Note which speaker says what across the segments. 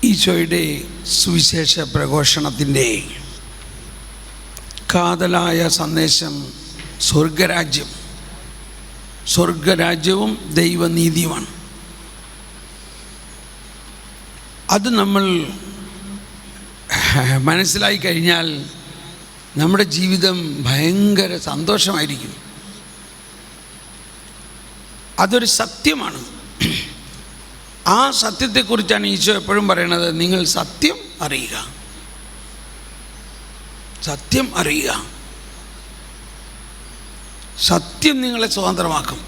Speaker 1: ഈശോയുടെ സുവിശേഷ പ്രഘോഷണത്തിൻ്റെ കാതലായ സന്ദേശം സ്വർഗരാജ്യവും ദൈവനീതിയുമാണ്. അത് നമ്മൾ മനസ്സിലായി കഴിഞ്ഞാൽ നമ്മുടെ ജീവിതം ഭയങ്കര സന്തോഷമായിരിക്കും. അതൊരു സത്യമാണ്. ആ സത്യത്തെക്കുറിച്ചാണ് ഈശോ എപ്പോഴും പറയുന്നത്, നിങ്ങൾ സത്യം അറിയുക, സത്യം അറിയുക. സത്യം നിങ്ങളെ സ്വതന്ത്രമാക്കും.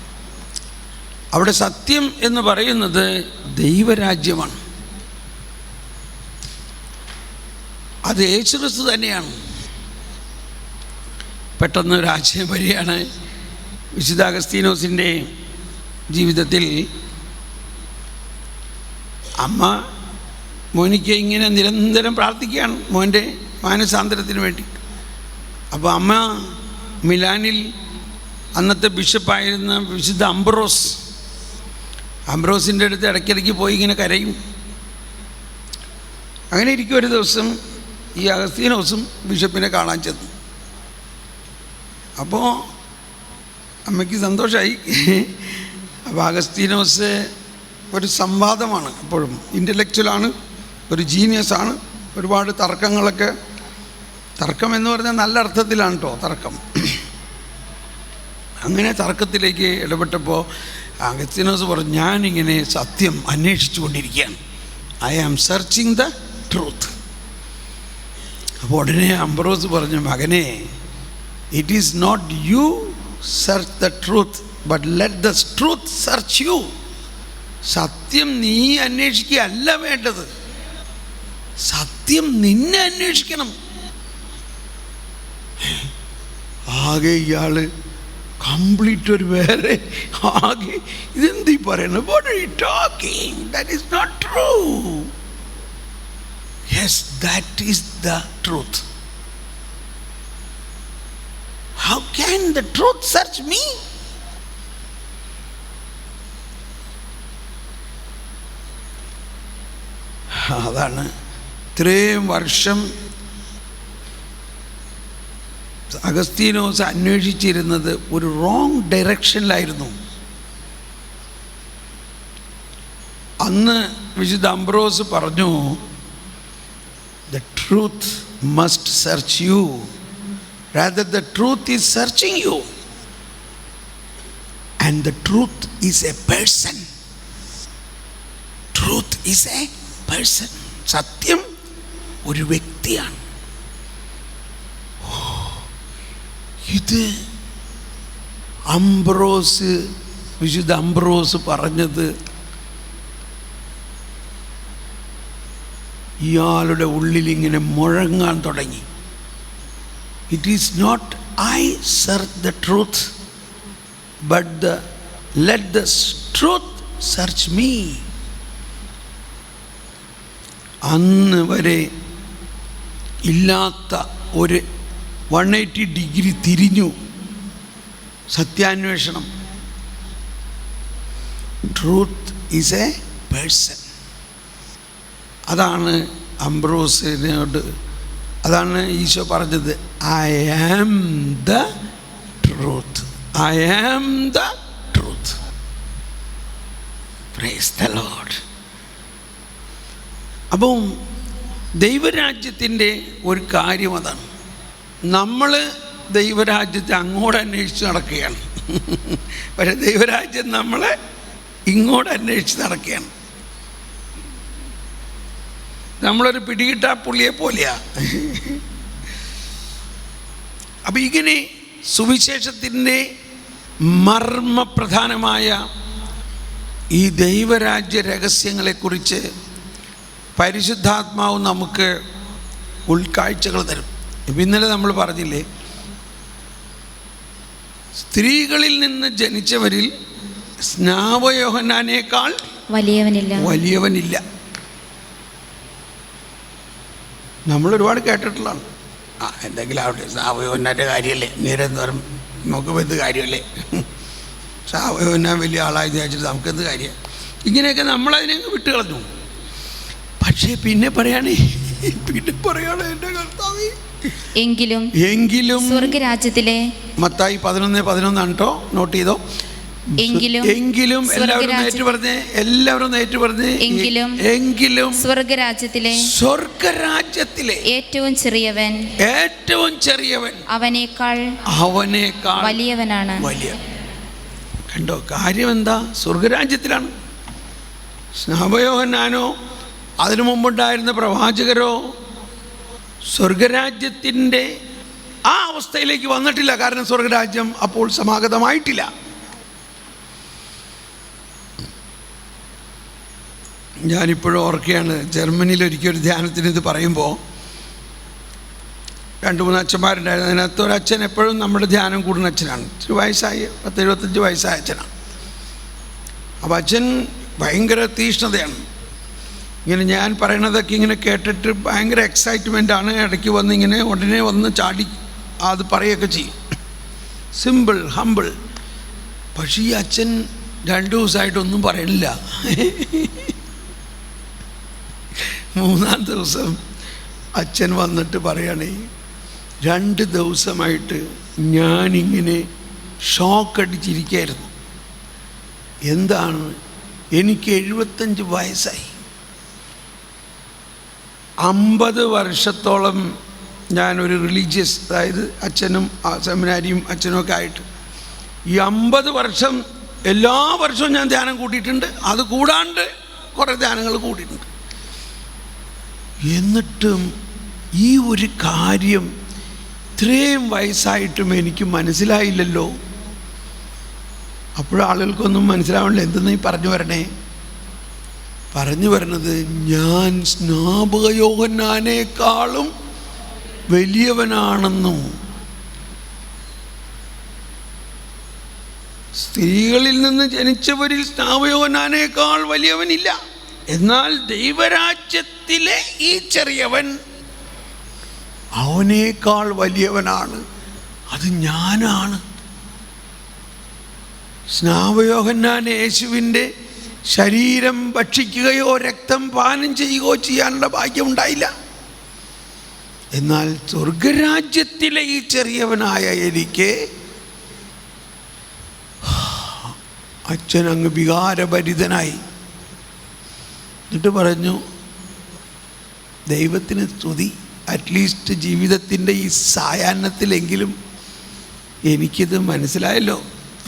Speaker 1: അവിടെ സത്യം എന്ന് പറയുന്നത് ദൈവരാജ്യമാണ്. അത് യേശുക്രിസ്തു തന്നെയാണ്. പെട്ടെന്ന് ഒരു ആശയം വരികയാണ്. വിശുദ്ധ അഗസ്തീനോസിൻ്റെ ജീവിതത്തിൽ അമ്മ മോനിക്ക് ഇങ്ങനെ നിരന്തരം പ്രാർത്ഥിക്കുകയാണ് മോൻ്റെ മാനസാന്തരത്തിന് വേണ്ടി. അപ്പോൾ അമ്മ മിലാനിൽ അന്നത്തെ ബിഷപ്പായിരുന്ന വിശുദ്ധ അംബ്രോസിൻ്റെ അടുത്ത് ഇടയ്ക്കിടയ്ക്ക് പോയി ഇങ്ങനെ കരയും. അങ്ങനെ ഇരിക്കും. ഒരു ദിവസം ഈ അഗസ്തീനോസും ബിഷപ്പിനെ കാണാൻ ചെന്നു. അപ്പോൾ അമ്മയ്ക്ക് സന്തോഷമായി. അപ്പോൾ അഗസ്തീനോസ് ഒരു സംവാദമാണ്, എപ്പോഴും ഇൻ്റലക്ച്വലാണ്, ഒരു ജീനിയസാണ്. ഒരുപാട് തർക്കം എന്ന് പറഞ്ഞാൽ നല്ല അർത്ഥത്തിലാണ് കേട്ടോ തർക്കം. അങ്ങനെ തർക്കത്തിലേക്ക് ഇടപെട്ടപ്പോൾ അഗസ്തീനോസ് പറഞ്ഞു, ഞാനിങ്ങനെ സത്യം അന്വേഷിച്ചു കൊണ്ടിരിക്കുകയാണ്. I am searching the truth. അപ്പോൾ ഉടനെ അംബ്രോസ് പറഞ്ഞു, മകനെ, it is not you search the truth but let the truth search you. സത്യം നീ അന്വേഷിക്കുകയല്ല വേണ്ടത്, സത്യം നിന്നെ അന്വേഷിക്കണം. ആകെ ഇയാള് കംപ്ലീറ്റ് ഒരു വേറെ ആകെ ഇതെന്ത് പറയുന്നത്, what are you talking? That is not true. Yes, that is the truth. How can the truth search me? അതാണ് ഇത്രയും വർഷം അഗസ്തീനോസ് അന്വേഷിച്ചിരുന്നത് ഒരു റോങ് ഡയറക്ഷനിലായിരുന്നു. അന്ന് വിശുദ്ധ അംബ്രോസ് പറഞ്ഞു, the truth must search you, rather the truth is searching you, and the truth is a person. Truth is a person. സത്യം ഒരു വ്യക്തിയാണ്. ഇത് വിശുദ്ധ അംബ്രോസ് പറഞ്ഞത് ഇയാളുടെ ഉള്ളിലിങ്ങനെ മുഴങ്ങാൻ തുടങ്ങി. It is not I search the truth, but let the truth search me. അന്ന് വരെ ഇല്ലാത്ത ഒരു 180 ഡിഗ്രി തിരിഞ്ഞു സത്യാന്വേഷണം. Truth is a person. അതാണ് അംബ്രോസിനോട്, അതാണ് ഈശോ പറഞ്ഞത്, I am the truth, I am the truth. Praise the Lord. അപ്പം ദൈവരാജ്യത്തിൻ്റെ ഒരു കാര്യം അതാണ്. നമ്മൾ ദൈവരാജ്യത്തെ അങ്ങോട്ട് അന്വേഷിച്ച് നടക്കുകയാണ്, പക്ഷേ ദൈവരാജ്യം നമ്മളെ ഇങ്ങോട്ട് അന്വേഷിച്ച് നടക്കുകയാണ്. നമ്മളൊരു പിടികിട്ടാ പുള്ളിയെ പോലെയാ. അപ്പം ഇങ്ങനെ സുവിശേഷത്തിൻ്റെ മർമ്മപ്രധാനമായ ഈ ദൈവരാജ്യ രഹസ്യങ്ങളെക്കുറിച്ച് പരിശുദ്ധാത്മാവ് നമുക്ക് ഉൾക്കാഴ്ചകൾ തരും. ഇപ്പം ഇന്നലെ നമ്മൾ പറഞ്ഞില്ലേ, സ്ത്രീകളിൽ നിന്ന് ജനിച്ചവരിൽ സ്നാപയോഹന്നാനേക്കാൾ വലിയവനില്ല. നമ്മളൊരുപാട് കേട്ടിട്ടുള്ളതാണ്. എന്തെങ്കിലും ആവട്ടെ, സ്നാപയോഹന്നാൻ്റെ കാര്യമല്ലേ, നിരന്തരം നമുക്ക് എന്ത് കാര്യമല്ലേ, സ്നാപയോഹന്നാൻ വലിയ ആളായി വിചാരിച്ചിട്ട് നമുക്കെന്ത് കാര്യം, ഇങ്ങനെയൊക്കെ നമ്മളതിനെ വിട്ടുകളഞ്ഞു. പക്ഷേ പിന്നെ പറയാണ് എൻ്റെ കർത്താവേ, എങ്കിലും
Speaker 2: സ്വർഗരാജ്യത്തിലെ,
Speaker 1: മത്തായി 11:11 ആണ് കേട്ടോ, നോട്ട് ചെയ്തോ. എങ്കിലും എല്ലാവരും ഏറ്റു പറഞ്ഞേ എങ്കിലും
Speaker 2: സ്വർഗരാജ്യത്തിലെ ഏറ്റവും ചെറിയവൻ അവനേക്കാൾ വലിയവനാണ്.
Speaker 1: കണ്ടോ, കാര്യം എന്താ? സ്വർഗരാജ്യത്തിലാണ്. സ്നാപയോഹന്നാനോ അതിനു മുമ്പുണ്ടായിരുന്ന പ്രവാചകരോ സ്വർഗരാജ്യത്തിൻ്റെ ആ അവസ്ഥയിലേക്ക് വന്നിട്ടില്ല. കാരണം സ്വർഗരാജ്യം അപ്പോൾ സമാഗതമായിട്ടില്ല. ഞാനിപ്പോഴും ഓർക്കുകയാണ്, ജർമ്മനിയിൽ ഒരിക്കലൊരു ധ്യാനത്തിന് ഇത് പറയുമ്പോൾ 2-3 അച്ഛന്മാരുണ്ടായിരുന്നു. അതിനകത്ത് ഒരച്ഛൻ എപ്പോഴും നമ്മുടെ ധ്യാനം കൂടുന്ന അച്ഛനാണ്. ഇച്ചിരി വയസ്സായി, 10-75 വയസ്സായ അച്ഛനാണ്. അപ്പോൾ അച്ഛൻ ഭയങ്കര തീഷ്ണതയാണ്. ഇങ്ങനെ ഞാൻ പറയണതൊക്കെ ഇങ്ങനെ കേട്ടിട്ട് ഭയങ്കര എക്സൈറ്റ്മെൻറ്റാണ്. ഇടയ്ക്ക് വന്ന് ഇങ്ങനെ ഉടനെ വന്ന് ചാടി അത് പറയുകയൊക്കെ ചെയ്യും. Simple, humble. പക്ഷേ ഈ അച്ഛൻ 2 ദിവസമായിട്ടൊന്നും പറയണില്ല. 3-ാം ദിവസം അച്ഛൻ വന്നിട്ട് പറയണേ, 2 ദിവസമായിട്ട് ഞാനിങ്ങനെ ഷോക്കടിച്ചിരിക്കുകയായിരുന്നു. എന്താണ്? എനിക്ക് 75 വയസ്സായി. 50 വർഷത്തോളം ഞാനൊരു റിലീജിയസ്, അതായത് അച്ഛനും സെമിനാരിയും അച്ഛനുമൊക്കെ ആയിട്ട് ഈ 50 വർഷം എല്ലാ വർഷവും ഞാൻ ധ്യാനം കൂട്ടിയിട്ടുണ്ട്. അത് കൂടാണ്ട് കുറേ ധ്യാനങ്ങൾ കൂട്ടിയിട്ടുണ്ട്. എന്നിട്ടും ഈ ഒരു കാര്യം ഇത്രയും വയസ്സായിട്ടും എനിക്ക് മനസ്സിലായില്ലല്ലോ. അപ്പോഴാളുകൾക്കൊന്നും മനസ്സിലാവണില്ല. എന്തെന്ന് ഈ പറഞ്ഞു വരണത്, ഞാൻ സ്നാപക യോഹന്നാനേക്കാളും വലിയവനാണെന്നും, സ്ത്രീകളിൽ നിന്ന് ജനിച്ചവരിൽ സ്നാപക യോഹന്നാനേക്കാൾ വലിയവനില്ല. എന്നാൽ ദൈവരാജ്യത്തിലെ ഈ ചെറിയവൻ അവനേക്കാൾ വലിയവനാണ്. അത് ഞാനാണ്. സ്നാപക യോഹന്നാൻ യേശുവിൻ്റെ ശരീരം ഭക്ഷിക്കുകയോ രക്തം പാനം ചെയ്യുകയോ ചെയ്യാനുള്ള ഭാഗ്യം ഉണ്ടായില്ല. എന്നാൽ സ്വർഗരാജ്യത്തിലെ ഈ ചെറിയവനായ എനിക്ക് അച്ഛൻ അങ്ങ് വികാരഭരിതനായി. എന്നിട്ട് പറഞ്ഞു, ദൈവത്തിന് സ്തുതി, അറ്റ്ലീസ്റ്റ് ജീവിതത്തിൻ്റെ ഈ സായാഹ്നത്തിലെങ്കിലും എനിക്കിത് മനസ്സിലായല്ലോ.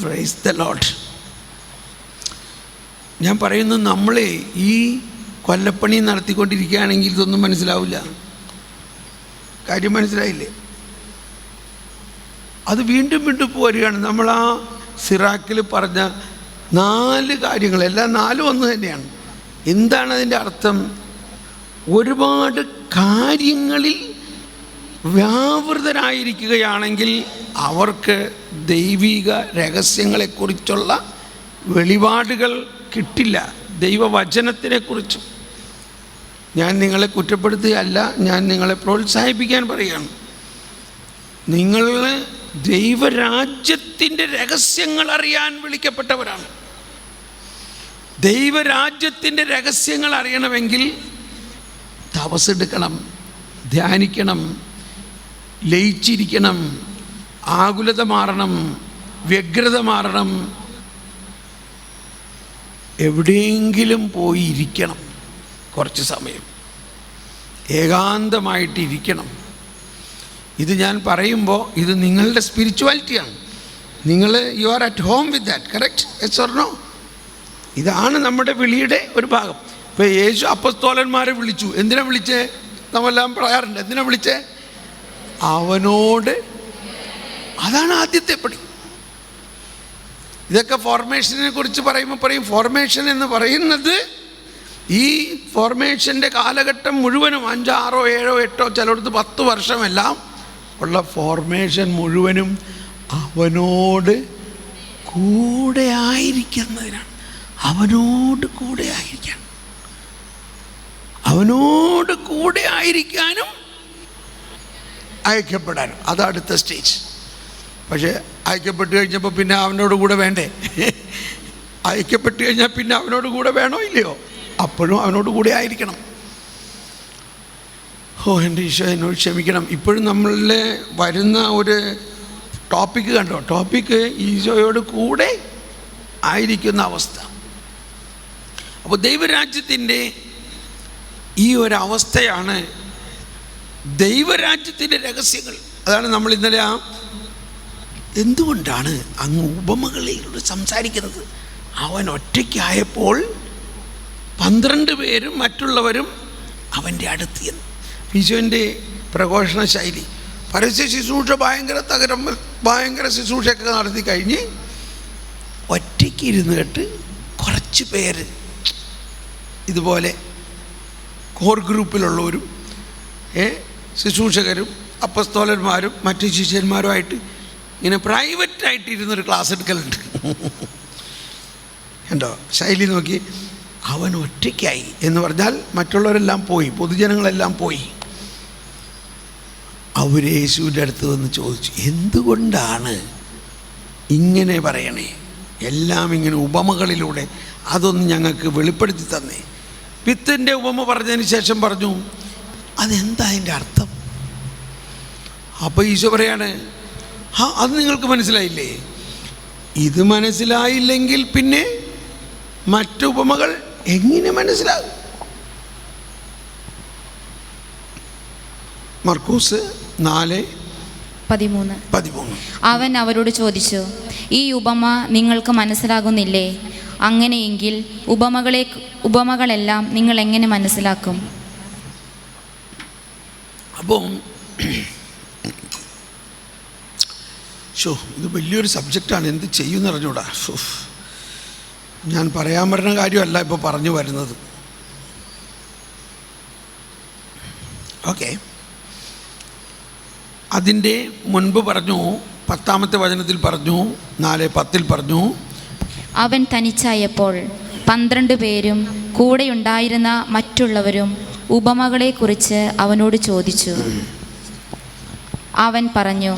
Speaker 1: Price the Lord. ഞാൻ പറയുന്നു, നമ്മളെ ഈ കൊല്ലപ്പണി നടത്തിക്കൊണ്ടിരിക്കുകയാണെങ്കിൽ ഇതൊന്നും മനസ്സിലാവില്ല. കാര്യം മനസ്സിലായില്ലേ? അത് വീണ്ടും പോരുകയാണ്. നമ്മൾ ആ സിറാക്കിൽ പറഞ്ഞ 4 കാര്യങ്ങൾ, എല്ലാം 4 ഒന്ന് തന്നെയാണ്. എന്താണ് അതിൻ്റെ അർത്ഥം? ഒരുപാട് കാര്യങ്ങളിൽ വ്യാപൃതരായിരിക്കുകയാണെങ്കിൽ അവർക്ക് ദൈവിക രഹസ്യങ്ങളെക്കുറിച്ചുള്ള വെളിപാടുകൾ കിട്ടില്ല. ദൈവവചനത്തിനെക്കുറിച്ചും. ഞാൻ നിങ്ങളെ കുറ്റപ്പെടുത്തുകയല്ല, ഞാൻ നിങ്ങളെ പ്രോത്സാഹിപ്പിക്കാൻ പറയുകയാണ്. നിങ്ങൾ ദൈവരാജ്യത്തിൻ്റെ രഹസ്യങ്ങൾ അറിയാൻ വിളിക്കപ്പെട്ടവരാണ്. ദൈവരാജ്യത്തിൻ്റെ രഹസ്യങ്ങൾ അറിയണമെങ്കിൽ തപസ്സെടുക്കണം, ധ്യാനിക്കണം, ലയിച്ചിരിക്കണം, ആകുലത മാറണം, വ്യഗ്രത മാറണം, എവിടെയെങ്കിലും പോയി ഇരിക്കണം. കുറച്ച് സമയം ഏകാന്തമായിട്ടിരിക്കണം. ഇത് ഞാൻ പറയുമ്പോൾ ഇത് നിങ്ങളുടെ സ്പിരിച്വാലിറ്റിയാണ്. നിങ്ങൾ you are at home with that, correct? Yes or no? ഇതാണ് നമ്മുടെ വിളിയുടെ ഒരു ഭാഗം. ഇപ്പോൾ യേശു അപ്പസ്തോലന്മാരെ വിളിച്ചു. എന്തിനാ വിളിച്ചേ? നമ്മളെല്ലാം പറയാറുണ്ട്. എന്തിനാ വിളിച്ചേ? അവനോട്. അതാണ് ആദ്യത്തെ പടി. ഇതൊക്കെ ഫോർമേഷനെ കുറിച്ച് പറയുമ്പോൾ പറയും, ഫോർമേഷൻ എന്ന് പറയുന്നത് ഈ ഫോർമേഷൻ്റെ കാലഘട്ടം മുഴുവനും 5, 6, 7, 8, ചിലയിടത്ത് 10 വർഷമെല്ലാം ഉള്ള ഫോർമേഷൻ മുഴുവനും അവനോട് കൂടെ ആയിരിക്കുന്നതിനാണ്. അവനോട് കൂടെ ആയിരിക്കാൻ, അവനോട് കൂടെ ആയിരിക്കാനും അയക്കപ്പെടാനും. അത് അടുത്ത സ്റ്റേജ്. പക്ഷേ അയക്കപ്പെട്ട് കഴിഞ്ഞപ്പോൾ പിന്നെ അവനോട് കൂടെ വേണ്ടേ? അയക്കപ്പെട്ട് കഴിഞ്ഞാൽ പിന്നെ അവനോട് കൂടെ വേണോ ഇല്ലയോ? അപ്പോഴും അവനോട് കൂടെ ആയിരിക്കണം. എൻ്റെ ഈശോ എന്നോട് ക്ഷമിക്കണം. ഇപ്പോഴും നമ്മളിലെ വരുന്ന ഒരു ടോപ്പിക്ക് കണ്ടോ, ടോപ്പിക്ക് ഈശോയോട് കൂടെ ആയിരിക്കുന്ന അവസ്ഥ. അപ്പോൾ ദൈവരാജ്യത്തിൻ്റെ ഈ ഒരവസ്ഥയാണ് ദൈവരാജ്യത്തിൻ്റെ രഹസ്യങ്ങൾ. അതാണ് നമ്മൾ ഇന്നലെ എന്തുകൊണ്ടാണ് അങ്ങ് ഉപമകളിലൂടെ സംസാരിക്കുന്നത്? അവൻ ഒറ്റയ്ക്കായപ്പോൾ 12 പേരും മറ്റുള്ളവരും അവൻ്റെ അടുത്ത് എന്ന്. ഈശോൻ്റെ പ്രഘോഷണ ശൈലി, പരസ്യ ശുശ്രൂഷ ഭയങ്കര ശുശ്രൂഷയൊക്കെ നടത്തി കഴിഞ്ഞ് ഒറ്റയ്ക്ക് ഇരുന്നിട്ട് കുറച്ച് പേര് ഇതുപോലെ കോർ ഗ്രൂപ്പിലുള്ളവരും ശുശ്രൂഷകരും അപ്പസ്തോലന്മാരും മറ്റു ശിഷ്യന്മാരുമായിട്ട് ഇങ്ങനെ പ്രൈവറ്റായിട്ട് ഇരുന്നൊരു ക്ലാസ് എടുക്കലുണ്ട്. കണ്ടോ ശൈലി നോക്കി. അവൻ ഒറ്റയ്ക്കായി എന്ന് പറഞ്ഞാൽ മറ്റുള്ളവരെല്ലാം പോയി, പൊതുജനങ്ങളെല്ലാം പോയി. അവർ യേശുവിൻ്റെ അടുത്ത് വന്ന് ചോദിച്ചു, എന്തുകൊണ്ടാണ് ഇങ്ങനെ പറയണേ? എല്ലാം ഇങ്ങനെ ഉപമകളിലൂടെ അതൊന്ന് ഞങ്ങൾക്ക് വെളിപ്പെടുത്തി തന്നേ. വിത്തിൻ്റെ ഉപമ പറഞ്ഞതിന് ശേഷം പറഞ്ഞു, അതെന്താ അതിൻ്റെ അർത്ഥം? അപ്പോൾ ഈശോ പറയാണ്, അത് നിങ്ങൾക്ക് മനസ്സിലായില്ലേ? ഇത് മനസ്സിലായില്ലെങ്കിൽ പിന്നെ മറ്റു ഉപമകൾ എങ്ങനെ മനസ്സിലാകും? മർക്കോസ് 4:13.
Speaker 2: അവൻ അവരോട് ചോദിച്ചു, ഈ ഉപമ നിങ്ങൾക്ക് മനസ്സിലാകുന്നില്ലേ? അങ്ങനെയെങ്കിൽ ഉപമകളെല്ലാം നിങ്ങൾ എങ്ങനെ മനസ്സിലാക്കും?
Speaker 1: അപ്പം ഇത് വലിയൊരു സബ്ജക്റ്റാണ്. എന്ത് ചെയ്യുമെന്ന് അറിഞ്ഞൂടാ. ഞാൻ പറയാൻ വരുന്ന കാര്യമല്ല ഇപ്പോൾ പറഞ്ഞു വരുന്നത്. ഓക്കെ, അതിൻ്റെ മുൻപ് പറഞ്ഞു, 10-ാമത്തെ വചനത്തിൽ പറഞ്ഞു, 4:10 പറഞ്ഞു,
Speaker 2: അവൻ തനിച്ചായപ്പോൾ 12 പേരും കൂടെയുണ്ടായിരുന്ന മറ്റുള്ളവരും ഉപമകളെക്കുറിച്ച് അവനോട് ചോദിച്ചു. അവൻ പറഞ്ഞു,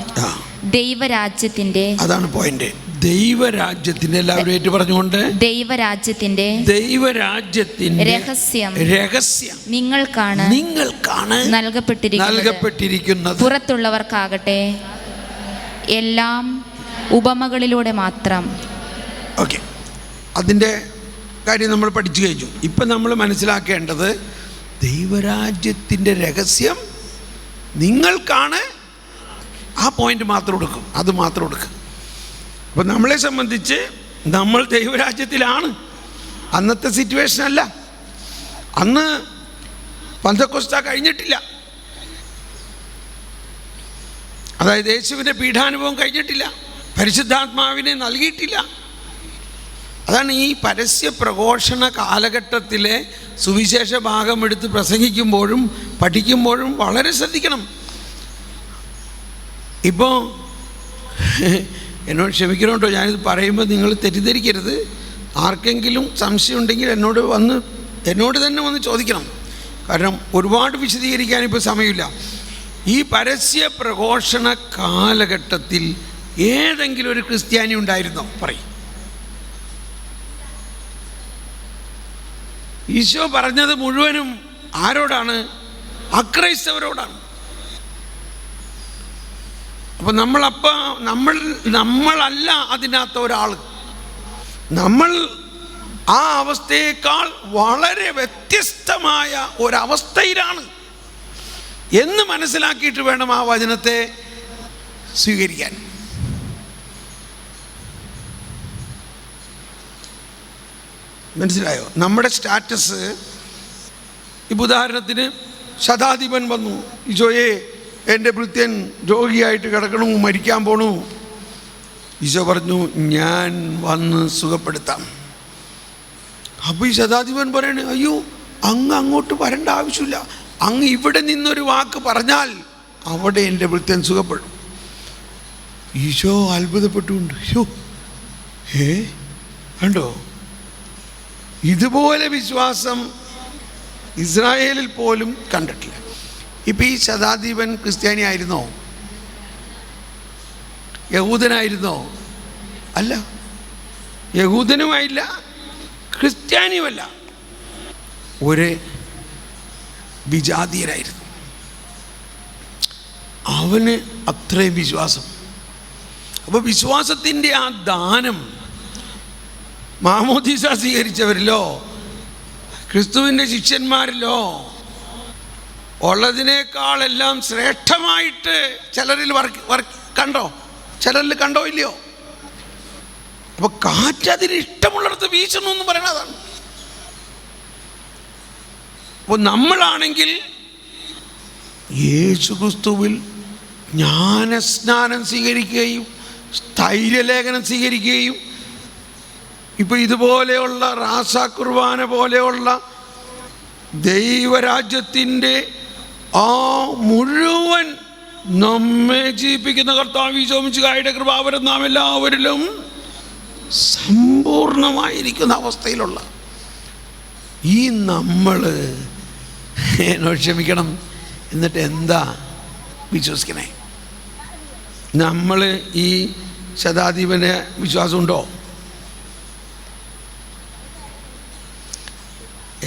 Speaker 2: ദൈവരാജ്യത്തിൻ്റെ, അതാണ് പോയിന്റ്, ദൈവരാജ്യത്തിൻ്റെ, എല്ലാവരും ഏറ്റു പറഞ്ഞുകൊണ്ട്, ദൈവരാജ്യത്തിൻ്റെ രഹസ്യം നിങ്ങൾക്കാണ് നൽകപ്പെട്ടിരിക്കുന്നത്. പുറത്തുള്ളവർക്കാകട്ടെ എല്ലാം ഉപമകളിലൂടെ മാത്രം.
Speaker 1: ഓക്കെ, അതിൻ്റെ കാര്യം നമ്മൾ പഠിച്ചു കഴിഞ്ഞു. ഇപ്പം നമ്മൾ മനസ്സിലാക്കേണ്ടത് ദൈവരാജ്യത്തിൻ്റെ രഹസ്യം നിങ്ങൾക്കാണ്. ആ പോയിന്റ് മാത്രം എടുക്കും, അത് മാത്രം എടുക്കും. അപ്പം നമ്മളെ സംബന്ധിച്ച് നമ്മൾ ദൈവരാജ്യത്തിലാണ്. അന്നത്തെ സിറ്റുവേഷൻ അല്ല, അന്ന് പെന്തക്കോസ്ത കഴിഞ്ഞിട്ടില്ല, അതായത് യേശുവിൻ്റെ പീഠാനുഭവം കഴിഞ്ഞിട്ടില്ല, പരിശുദ്ധാത്മാവിനെ നൽകിയിട്ടില്ല. അതാണ് ഈ പരസ്യ പ്രഘോഷണ കാലഘട്ടത്തിലെ സുവിശേഷ ഭാഗം എടുത്ത് പ്രസംഗിക്കുമ്പോഴും പഠിക്കുമ്പോഴും വളരെ ശ്രദ്ധിക്കണം. ഇപ്പോൾ എന്നോട് ക്ഷമിക്കണം കേട്ടോ, ഞാനിത് പറയുമ്പോൾ നിങ്ങൾ തെറ്റിദ്ധരിക്കരുത്. ആർക്കെങ്കിലും സംശയം ഉണ്ടെങ്കിൽ എന്നോട് തന്നെ വന്ന് ചോദിക്കണം. കാരണം ഒരുപാട് വിശദീകരിക്കാൻ ഇപ്പോൾ സമയമില്ല. ഈ പരസ്യ പ്രഘോഷണ കാലഘട്ടത്തിൽ ഏതെങ്കിലും ഒരു ക്രിസ്ത്യാനി ഉണ്ടായിരുന്നോ? പറയും. ഈശോ പറഞ്ഞത് മുഴുവനും ആരോടാണ്? അക്രൈസ്തവരോടാണ്. അപ്പം നമ്മളല്ല അതിനകത്ത് ഒരാൾ. നമ്മൾ ആ അവസ്ഥയേക്കാൾ വളരെ വ്യത്യസ്തമായ ഒരവസ്ഥയിലാണ് എന്ന് മനസ്സിലാക്കിയിട്ട് വേണം ആ വചനത്തെ സ്വീകരിക്കാൻ. മനസ്സിലായോ? നമ്മുടെ സ്റ്റാറ്റസ്, ഇപ്പോൾ ഉദാഹരണത്തിന് ശതാധിപൻ വന്നു, ഈശോയെ എൻ്റെ ഭൃത്യൻ രോഗിയായിട്ട് കിടക്കണു, മരിക്കാൻ പോണു. ഈശോ പറഞ്ഞു, ഞാൻ വന്ന് സുഖപ്പെടുത്താം. അപ്പോൾ ഈ ശതാധിപൻ പറയണേ, അയ്യോ അങ്ങോട്ട് വരേണ്ട ആവശ്യമില്ല, അങ്ങ് ഇവിടെ നിന്നൊരു വാക്ക് പറഞ്ഞാൽ അവിടെ എൻ്റെ ഭൃത്യൻ സുഖപ്പെടും. ഈശോ അത്ഭുതപ്പെട്ടുകൊണ്ട്, കണ്ടോ, ഇതുപോലെ വിശ്വാസം ഇസ്രായേലിൽ പോലും കണ്ടിട്ടില്ല. ഇപ്പം ഈ ശതാധിപൻ ക്രിസ്ത്യാനി ആയിരുന്നോ? യഹൂദനായിരുന്നോ? അല്ല, യഹൂദനുമായില്ല, ക്രിസ്ത്യാനിയുമല്ല, ഒരു വിജാതീയരായിരുന്നു. അവന് അത്രയും വിശ്വാസം. അപ്പോൾ വിശ്വാസത്തിൻ്റെ ആ ദാനം മാമോദീസ സ്വീകരിച്ചവരിലോ ക്രിസ്തുവിൻ്റെ ശിഷ്യന്മാരിലോ ഉള്ളതിനേക്കാളെല്ലാം ശ്രേഷ്ഠമായിട്ട് ചിലരിൽ കണ്ടോ, ചിലരിൽ കണ്ടോ ഇല്ലയോ? അപ്പോൾ കാറ്റ് അതിന് ഇഷ്ടമുള്ളിടത്ത് വീശണം എന്ന് പറയണതാണ്. അപ്പോൾ നമ്മളാണെങ്കിൽ യേശുക്രിസ്തുവിൽ ജ്ഞാനസ്നാനം സ്വീകരിക്കുകയും സ്ഥൈര്യലേഖനം സ്വീകരിക്കുകയും ഇപ്പോൾ ഇതുപോലെയുള്ള റാസ കുർബാന പോലെയുള്ള ദൈവരാജ്യത്തിൻ്റെ ആ മുഴുവൻ നമ്മെ ജീവിപ്പിക്കുന്ന കർത്താവ് ഈശോ മിശിഹായുടെ കൃപാവരം നാം എല്ലാവരിലും സമ്പൂർണമായിരിക്കുന്ന അവസ്ഥയിലുള്ള ഈ നമ്മൾ എന്നോട് ക്ഷമിക്കണം, എന്നിട്ട് എന്താ വിശ്വസിക്കണേ? നമ്മൾ ഈ ശതാധിപന് വിശ്വാസമുണ്ടോ?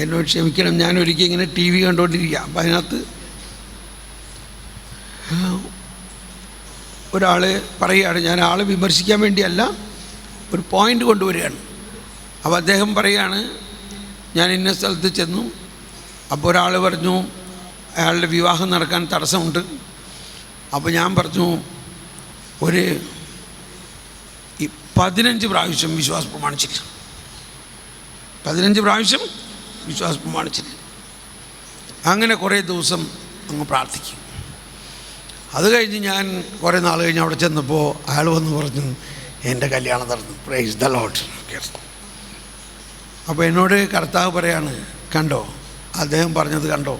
Speaker 1: എന്നോട് ക്ഷമിക്കണം, ഞാനൊരിക്കൽ ഇങ്ങനെ ടി വി കണ്ടുകൊണ്ടിരിക്കുക. അപ്പം അതിനകത്ത് ഒരാൾ പറയുകയാണ്, ഞാൻ ആളെ വിമർശിക്കാൻ വേണ്ടിയല്ല, ഒരു പോയിൻ്റ് കൊണ്ടുവരികയാണ്. അപ്പോൾ അദ്ദേഹം പറയുകയാണ്, ഞാൻ ഇന്ന സ്ഥലത്ത് ചെന്നു, അപ്പോൾ ഒരാൾ പറഞ്ഞു അയാളുടെ വിവാഹം നടക്കാൻ തടസ്സമുണ്ട്. അപ്പോൾ ഞാൻ പറഞ്ഞു ഒരു 15 പ്രാവശ്യം വിശ്വാസം പ്രമാണിച്ചില്ല, 15 പ്രാവശ്യം വിശ്വാസം പ്രമാണിച്ചില്ല. അങ്ങനെ കുറേ ദിവസം അങ്ങ് പ്രാർത്ഥിക്കും. അത് കഴിഞ്ഞ് ഞാൻ കുറേ നാൾ കഴിഞ്ഞ് അവിടെ ചെന്നപ്പോൾ അയാൾ വന്ന് പറഞ്ഞു എൻ്റെ കല്യാണം നടന്നു. Price the Lord. അപ്പോൾ എന്നോട് കർത്താവ് പറയാണ്, കണ്ടോ അദ്ദേഹം പറഞ്ഞത് കണ്ടോ,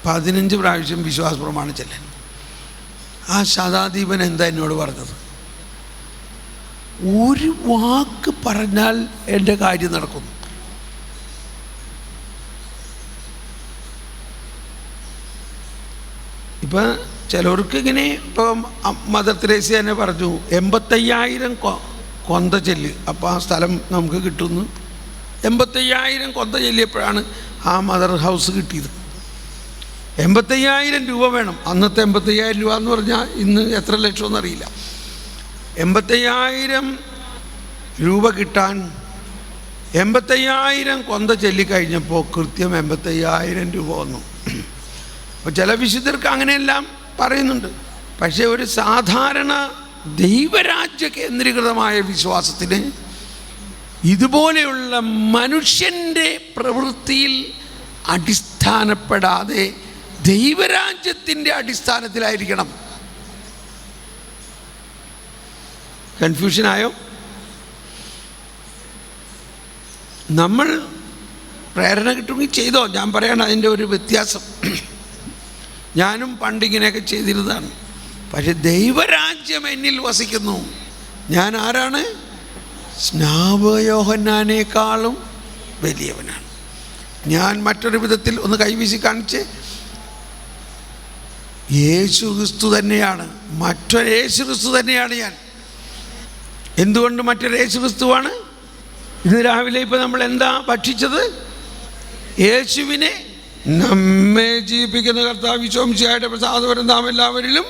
Speaker 1: 15 പ്രാവശ്യം വിശ്വാസ പ്രമാണിച്ചല്ലേ. ആ ശതാധിപൻ എന്താ എന്നോട് പറഞ്ഞത്? ഒരു വാക്ക് പറഞ്ഞാൽ എൻ്റെ കാര്യം നടക്കുന്നു. ഇപ്പം ചിലർക്ക് ഇങ്ങനെ, ഇപ്പം മദർ തെരേസ തന്നെ പറഞ്ഞു 85,000 കൊന്ത ചെല്ല്, അപ്പോൾ ആ സ്ഥലം നമുക്ക് കിട്ടുന്നു. 85,000 കൊന്ത ചെല്ലിയപ്പോഴാണ് ആ മദർ ഹൗസ് കിട്ടിയത്. 85,000 രൂപ വേണം. അന്നത്തെ 85,000 രൂപ എന്ന് പറഞ്ഞാൽ ഇന്ന് എത്ര ലക്ഷമെന്ന് അറിയില്ല. 85,000 രൂപ കിട്ടാൻ 85,000 കൊന്ത ചൊല്ലിക്കഴിഞ്ഞപ്പോൾ കൃത്യം 85,000 രൂപ വന്നു. അപ്പോൾ ചില വിശുദ്ധർക്ക് അങ്ങനെയെല്ലാം പറയുന്നുണ്ട്. പക്ഷേ ഒരു സാധാരണ ദൈവരാജ്യ കേന്ദ്രീകൃതമായ വിശ്വാസത്തിന് ഇതുപോലെയുള്ള മനുഷ്യൻ്റെ പ്രവൃത്തിയിൽ അടിസ്ഥാനപ്പെടാതെ ദൈവരാജ്യത്തിൻ്റെ അടിസ്ഥാനത്തിലായിരിക്കണം. കൺഫ്യൂഷനായോ? നമ്മൾ പ്രേരണ കിട്ടുമെങ്കിൽ ചെയ്തോ, ഞാൻ പറയണം അതിൻ്റെ ഒരു വ്യത്യാസം. ഞാനും പണ്ടിങ്ങനെയൊക്കെ ചെയ്തിരുന്നതാണ്. പക്ഷെ ദൈവരാജ്യം എന്നിൽ വസിക്കുന്നു. ഞാൻ ആരാണ്? സ്നാപകയോഹന്നാനേക്കാളും വലിയവനാണ്. ഞാൻ മറ്റൊരു വിധത്തിൽ ഒന്ന് കൈവീശി കാണിച്ച്, യേശു ക്രിസ്തു തന്നെയാണ്, മറ്റൊരു യേശു ക്രിസ്തു തന്നെയാണ് ഞാൻ. എന്തുകൊണ്ട് മറ്റൊരു യേശു ക്രിസ്തുവാണ്? ഇന്ന് രാവിലെ ഇപ്പം നമ്മൾ എന്താ ഭക്ഷിച്ചത്? യേശുവിനെ നമ്മെ ജീവിപ്പിക്കുന്ന കർത്താവ് ഈശോ മിശിഹായുടെ പ്രസാദപരം നാം എല്ലാവരിലും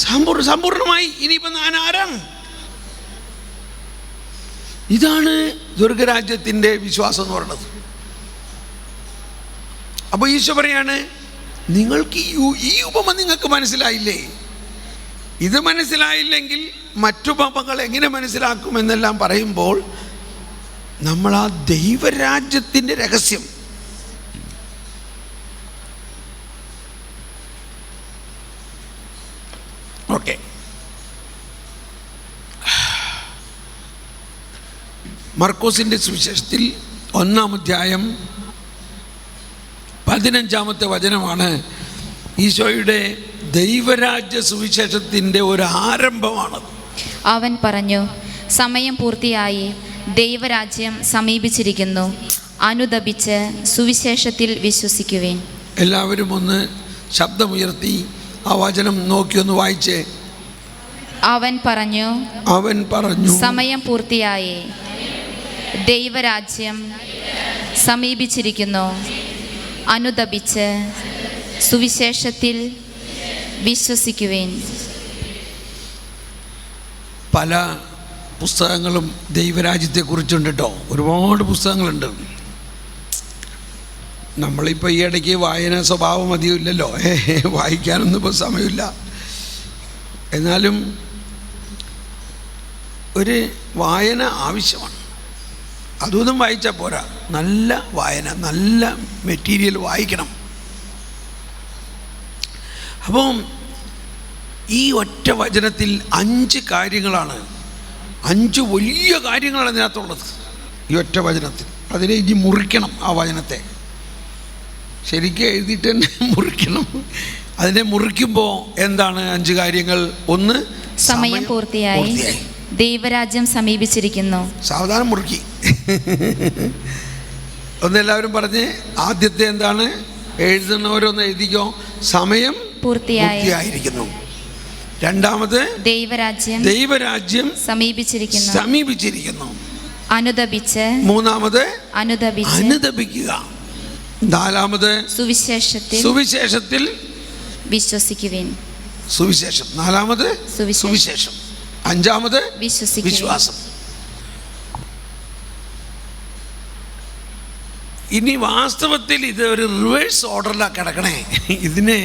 Speaker 1: സമ്പൂർണ്ണമായി. ഇനിയിപ്പം ഞാൻ ആരാണ്? ഇതാണ് സ്വർഗരാജ്യത്തിൻ്റെ വിശ്വാസം എന്ന് പറയുന്നത്. അപ്പോൾ ഈശോ പറയാണ്, നിങ്ങൾക്ക് ഈ ഉപമ നിങ്ങൾക്ക് മനസ്സിലായില്ലേ? ഇത് മനസ്സിലായില്ലെങ്കിൽ മറ്റുപമകൾ എങ്ങനെ മനസ്സിലാക്കുമെന്നെല്ലാം പറയുമ്പോൾ നമ്മൾ ആ ദൈവരാജ്യത്തിൻ്റെ രഹസ്യം ഓക്കെ. മർക്കോസിൻ്റെ സുവിശേഷത്തിൽ 1-ാം അധ്യായം 15-ാമത്തെ വചനമാണ് ഈശോയുടെ ദൈവരാജ്യ സുവിശേഷത്തിൻ്റെ ഒരു ആരംഭമാണ്.
Speaker 2: അവൻ പറഞ്ഞു, സമയം പൂർത്തിയായി, ദൈവരാജ്യം സമീപിച്ചിരിക്കുന്നു, അനുദപിച്ച് സുവിശേഷത്തിൽ വിശ്വസിക്കുവിൻ.
Speaker 1: എല്ലാവരും ഒന്ന് ശബ്ദമുയർത്തി ആ വചനം നോക്കിയൊന്ന് വായിച്ചേ.
Speaker 2: അവൻ പറഞ്ഞു, സമയം പൂർത്തിയായി, ദൈവരാജ്യം സമീപിച്ചിരിക്കുന്നു, അനുദപിച്ച് സുവിശേഷത്തിൽ വിശ്വസിക്കുവിൻ.
Speaker 1: പല പുസ്തകങ്ങളും ദൈവരാജ്യത്തെക്കുറിച്ചുണ്ട് കേട്ടോ, ഒരുപാട് പുസ്തകങ്ങളുണ്ട്. നമ്മളിപ്പോൾ ഈ ഇടയ്ക്ക് വായന സ്വഭാവം അധികം ഇല്ലല്ലോ, വായിക്കാനൊന്നും ഇപ്പോൾ സമയമില്ല. എന്നാലും ഒരു വായന ആവശ്യമാണ്. അതൊന്നും വായിച്ചാൽ പോരാ, നല്ല വായന, നല്ല മെറ്റീരിയൽ വായിക്കണം. അപ്പം ഈ ഒറ്റ വചനത്തിൽ 5 കാര്യങ്ങളാണ്, 5 വലിയ കാര്യങ്ങളാണ് അതിനകത്തുള്ളത് ഈ ഒറ്റ വചനത്തിൽ. അതിനെ ഇനി മുറിക്കണം, ആ വചനത്തെ ശരിക്കും എഴുതിയിട്ട് തന്നെ മുറിക്കണം. അതിനെ മുറിക്കുമ്പോൾ എന്താണ് 5 കാര്യങ്ങൾ? ഒന്ന്,
Speaker 2: സമയം പൂർത്തിയായി, ദൈവരാജ്യം സമീപിച്ചിരിക്കുന്നു.
Speaker 1: സാവധാനം മുറുക്കി. ഒന്ന് എല്ലാവരും പറഞ്ഞ്, ആദ്യത്തെ എന്താണ്? എഴുതുന്നവരൊന്ന് എഴുതിക്കോ, സമയം പൂർത്തിയായിരിക്കുന്നു. രണ്ടാമത്, ദൈവരാജ്യം സമീപിച്ചിരിക്കുന്നു.
Speaker 2: അനുദപിച്ച്.
Speaker 1: മൂന്നാമത്,
Speaker 2: അനുദപിക്കുക.
Speaker 1: നാലാമത്, സുവിശേഷത്തിൽ
Speaker 2: വിശ്വസിക്കുവിൻ.
Speaker 1: സുവിശേഷം. നാലാമത് സുവിശേഷം. അഞ്ചാമത് വിശ്വാസം. ഇനി വാസ്തവത്തിൽ ഇത് ഒരു റിവേഴ്സ് ഓർഡറിലാണ് കിടക്കണേ. ഇതിനെ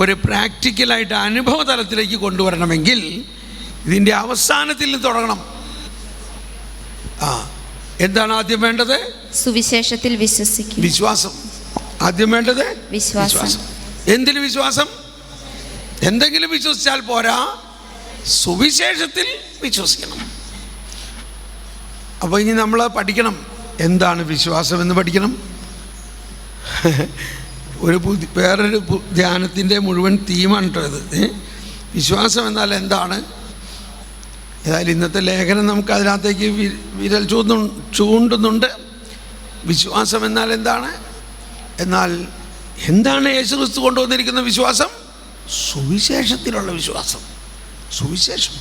Speaker 1: ഒരു പ്രാക്ടിക്കലായിട്ട് അനുഭവ തലത്തിലേക്ക് കൊണ്ടുവരണമെങ്കിൽ ഇതിൻ്റെ അവസാനത്തിൽ നിന്ന് തുടങ്ങണം. എന്താണ് ആദ്യം വേണ്ടത്?
Speaker 2: സുവിശേഷത്തിൽ
Speaker 1: വിശ്വാസം. ആദ്യം വേണ്ടത് വിശ്വാസം. എന്തിന് വിശ്വാസം? എന്തെങ്കിലും വിശ്വസിച്ചാൽ പോരാ, സുവിശേഷത്തിൽ വിശ്വസിക്കണം. അപ്പോൾ ഇനി നമ്മൾ പഠിക്കണം, എന്താണ് വിശ്വാസം എന്ന് പഠിക്കണം. വേറൊരു ധ്യാനത്തിൻ്റെ മുഴുവൻ തീമാണ് കേട്ടോ ഇത്. വിശ്വാസം എന്നാൽ എന്താണ്? ഏതായാലും ഇന്നത്തെ ലേഖനം നമുക്ക് അതിനകത്തേക്ക് വിരൽ ചൂണ്ടുന്നുണ്ട്. വിശ്വാസം എന്നാൽ എന്താണ്? എന്താണ് യേശുക്രിസ്തു കൊണ്ടുവന്നിരിക്കുന്ന വിശ്വാസം? സുവിശേഷത്തിലുള്ള വിശ്വാസം. സുവിശേഷം.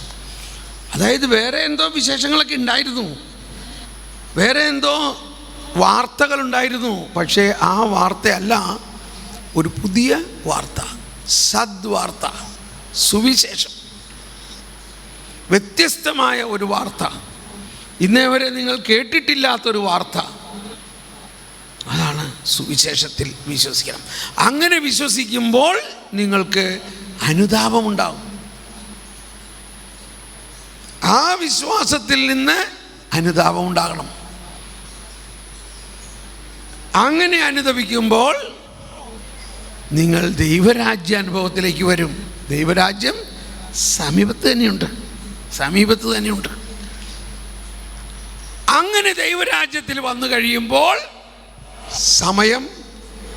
Speaker 1: അതായത് വേറെ എന്തോ വിശേഷങ്ങളൊക്കെ ഉണ്ടായിരുന്നു, വേറെ എന്തോ വാർത്തകളുണ്ടായിരുന്നു. പക്ഷേ ആ വാർത്തയല്ല, ഒരു പുതിയ വാർത്ത, സദ്വാർത്ത, സുവിശേഷം. വ്യത്യസ്തമായ ഒരു വാർത്ത, ഇന്നേ വരെ നിങ്ങൾ കേട്ടിട്ടില്ലാത്തൊരു വാർത്ത. അതാണ് സുവിശേഷത്തിൽ വിശ്വസിക്കണം. അങ്ങനെ വിശ്വസിക്കുമ്പോൾ നിങ്ങൾക്ക് അനുതാപമുണ്ടാകും. ആ വിശ്വാസത്തിൽ നിന്ന് അനുതാപം ഉണ്ടാകണം. അങ്ങനെ അനുതപിക്കുമ്പോൾ നിങ്ങൾ ദൈവരാജ്യ അനുഭവത്തിലേക്ക് വരും. ദൈവരാജ്യം സമീപത്ത് തന്നെയുണ്ട്. അങ്ങനെ ദൈവരാജ്യത്തിൽ വന്നു കഴിയുമ്പോൾ സമയം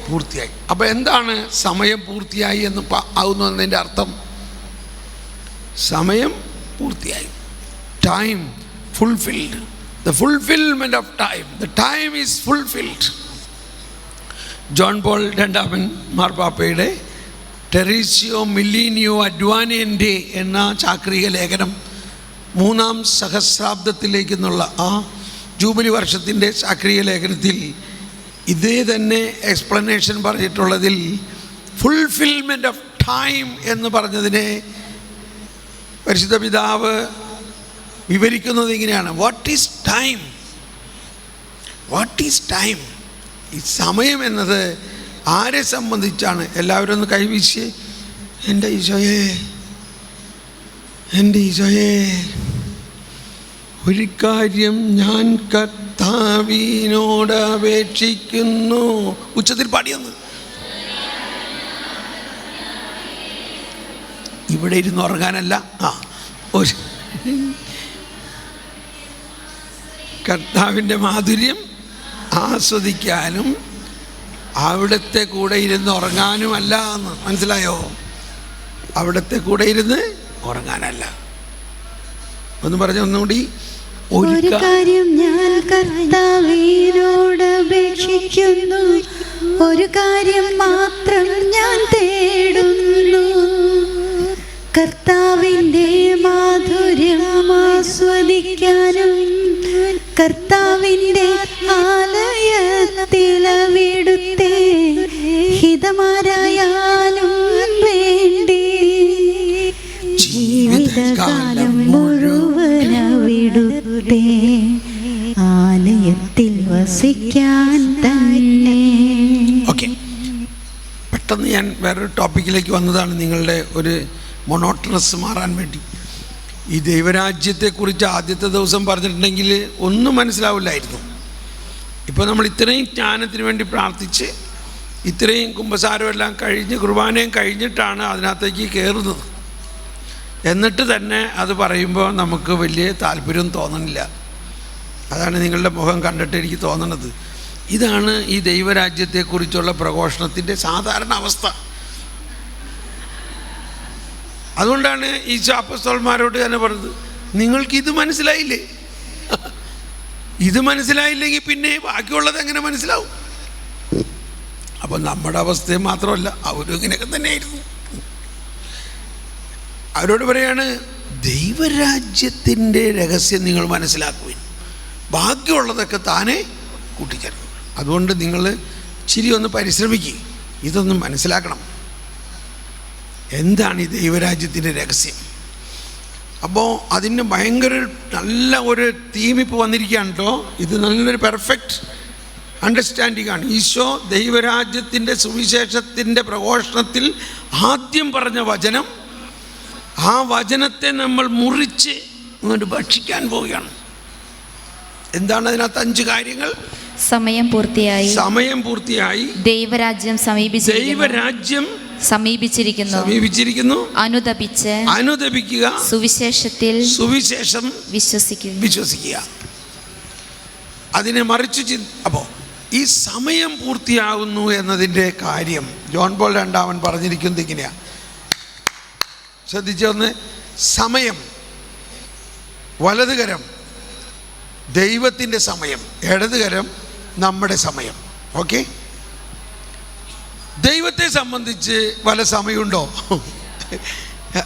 Speaker 1: പൂർത്തിയായി. അപ്പോൾ എന്താണ് സമയം പൂർത്തിയായി എന്ന് ആവുന്നതിൻ്റെ അർത്ഥം? സമയം പൂർത്തിയായി. Time fulfilled. The fulfillment of time. The time is fulfilled. John Paul രണ്ടാമൻ മാർപ്പാപ്പയുടെ ടെറീസിയോ മില്ലീനിയോ അഡ്വാനിയൻ്റെ എന്ന ചാക്രിക ലേഖനം 3-ാം സഹസ്രാബ്ദത്തിലേക്കെന്നുള്ള ആ ജൂബിലി വർഷത്തിൻ്റെ ചാക്രിക ലേഖനത്തിൽ ഇതേ തന്നെ എക്സ്പ്ലനേഷൻ പറഞ്ഞിട്ടുള്ളതിൽ ഫുൾഫിൽമെൻ്റ് ഓഫ് ടൈം എന്ന് പറഞ്ഞതിനെ പരിശുദ്ധ പിതാവ് വിവരിക്കുന്നത് ഇങ്ങനെയാണ്. What is time? ഈ സമയം എന്നത് ആരെ സംബന്ധിച്ചാണ്? എല്ലാവരും ഒന്ന് കൈവീശി, എൻ്റെ ഈശോയേ, ഒരു കാര്യം ഞാൻ കർത്താവിനോട് അപേക്ഷിക്കുന്നു. ഉച്ചത്തിൽ പാടിയൊന്ന്. ഇവിടെ ഇരുന്ന് ഉറങ്ങാനല്ല, കർത്താവിൻ്റെ മാധുര്യം ആസ്വദിക്കാനും അവിടുത്തെ കൂടെ ഇരുന്ന് ഉറങ്ങാനുമല്ല എന്ന് മനസ്സിലായോ? അവിടുത്തെ കൂടെ ഇരുന്ന് ഉറങ്ങാനല്ല. ഒന്ന് പറഞ്ഞ ഒന്നുകൂടി.
Speaker 3: ഒരു കാര്യം ഞാൻ കർത്താവിനോട് അപേക്ഷിക്കുന്നു, ഒരു കാര്യം മാത്രം ഞാൻ തേടുന്നു, കർത്താവിൻ്റെ മാധുര്യം ആസ്വദിക്കാനും കർത്താവിൻ്റെ ആലയത്തിലവിടുത്തെ ഹിതമാരായാലും വേണ്ടി.
Speaker 1: പെട്ടെന്ന് ഞാൻ വേറൊരു ടോപ്പിക്കിലേക്ക് വന്നതാണ്, നിങ്ങളുടെ ഒരു മൊണോട്ടണസ് മാറാൻ വേണ്ടി. ഈ ദൈവരാജ്യത്തെക്കുറിച്ച് ആദ്യത്തെ ദിവസം പറഞ്ഞിട്ടുണ്ടെങ്കിൽ ഒന്നും മനസ്സിലാവില്ലായിരുന്നു. ഇപ്പോൾ നമ്മൾ ഇത്രയും ജ്ഞാനത്തിന് വേണ്ടി പ്രാർത്ഥിച്ച് ഇത്രയും കുമ്പസാരമെല്ലാം കഴിഞ്ഞ് കുർബാനയും കഴിഞ്ഞിട്ടാണ് അതിനകത്തേക്ക് കയറുന്നത്. എന്നിട്ട് തന്നെ അത് പറയുമ്പോൾ നമുക്ക് വലിയ താല്പര്യം തോന്നണില്ല. അതാണ് നിങ്ങളുടെ മുഖം കണ്ടിട്ട് എനിക്ക് തോന്നണത്. ഇതാണ് ഈ ദൈവരാജ്യത്തെക്കുറിച്ചുള്ള പ്രഘോഷണത്തിൻ്റെ സാധാരണ അവസ്ഥ. അതുകൊണ്ടാണ് ഈ അപ്പോസ്തലന്മാരോട് തന്നെ പറഞ്ഞത്, നിങ്ങൾക്കിത് മനസ്സിലായില്ലേ? ഇത് മനസ്സിലായില്ലെങ്കിൽ പിന്നെ ബാക്കിയുള്ളത് എങ്ങനെ മനസ്സിലാവും? അപ്പം നമ്മുടെ അവസ്ഥയും മാത്രമല്ല, അവരും ഇങ്ങനെയൊക്കെ തന്നെയായിരുന്നു. അവരോട് പറയാണ്, ദൈവരാജ്യത്തിൻ്റെ രഹസ്യം നിങ്ങൾ മനസ്സിലാക്കുവിൻ, ബാക്കിയുള്ളതൊക്കെ താനേ കൂട്ടിച്ചേർക്കും. അതുകൊണ്ട് നിങ്ങൾ ഇച്ചിരി ഒന്ന് പരിശ്രമിക്കുക, ഇതൊന്നും മനസ്സിലാക്കണം. എന്താണ് ഈ ദൈവരാജ്യത്തിൻ്റെ രഹസ്യം? അപ്പോൾ അതിന് ഭയങ്കര നല്ല ഒരു തീം ഇപ്പോൾ വന്നിരിക്കുകയാണ് കേട്ടോ. ഇത് നല്ലൊരു പെർഫെക്റ്റ് അണ്ടർസ്റ്റാൻഡിംഗ് ആണ്. ഈശോ ദൈവരാജ്യത്തിൻ്റെ സുവിശേഷത്തിൻ്റെ പ്രഘോഷണത്തിൽ ആദ്യം പറഞ്ഞ വചനം, ആ വചനത്തെ നമ്മൾ മുറിച്ച് അങ്ങോട്ട് ഭക്ഷിക്കാൻ പോവുകയാണ്. എന്താണ് അതിനകത്ത് 5 കാര്യങ്ങൾ?
Speaker 2: സമയം പൂർത്തിയായി, ദൈവരാജ്യം സമീപിച്ചിരിക്കുന്നു, അനുദപിക്കുക, സുവിശേഷം വിശ്വസിക്കുക. അതിനെ മറിച്ച് അപ്പോൾ ഈ സമയം പൂർത്തിയാകുന്നു എന്നതിൻ്റെ കാര്യം ജോൺ പോൾ രണ്ടാമൻ പറഞ്ഞിരിക്കുന്നത് ഇങ്ങനെയാണ്. ശ്രദ്ധിച്ചൊന്ന്, സമയം, വലതുകരം ദൈവത്തിൻ്റെ സമയം, ഇടതുകരം നമ്മുടെ സമയം. ഓക്കെ, ദൈവത്തെ സംബന്ധിച്ച് വല്ല സമയമുണ്ടോ?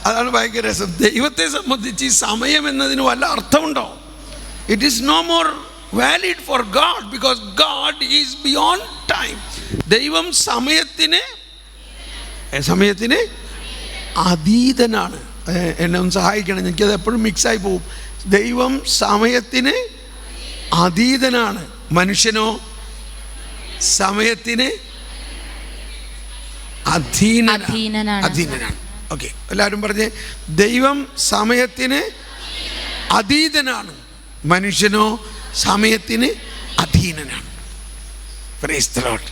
Speaker 2: അതാണ് ഭയങ്കര രസം. ദൈവത്തെ സംബന്ധിച്ച് ഈ സമയം എന്നതിന് വല്ല അർത്ഥമുണ്ടോ? It is no more valid for God, because God is beyond time. ദൈവം സമയത്തിന് അതീതനാണ്. എന്നെ ഒന്ന് സഹായിക്കണം, എനിക്കത് എപ്പോഴും മിക്സായി പോകും. ദൈവം സമയത്തിന് അതീതനാണ്, മനുഷ്യനോ സമയത്തിന് അധീനനാണ്. ഓക്കെ, എല്ലാവരും പറഞ്ഞേ, ദൈവം സമയത്തിന് അതീതനാണ്, മനുഷ്യനോ സമയത്തിന് അധീനനാണ്. Praise the Lord.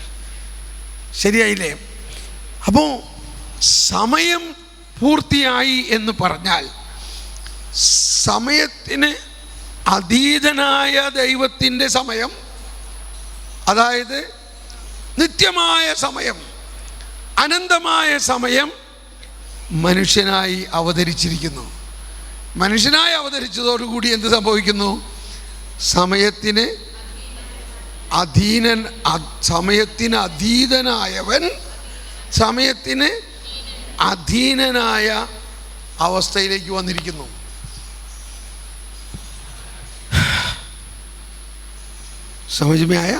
Speaker 2: ശരിയായില്ലേ? അപ്പോൾ സമയം പൂർത്തിയായി എന്ന് പറഞ്ഞാൽ സമയത്തിന് അതീതനായ ദൈവത്തിൻ്റെ സമയം, അതായത് നിത്യമായ സമയം, അനന്തമായ സമയം മനുഷ്യനായി അവതരിച്ചിരിക്കുന്നു. മനുഷ്യനായി അവതരിച്ചതോടുകൂടി എന്ത് സംഭവിക്കുന്നു? സമയത്തിന് അതീതനായവൻ സമയത്തിന് അധീനനായ അവസ്ഥയിലേക്ക് വന്നിരിക്കുന്നു. സമജ്മയായ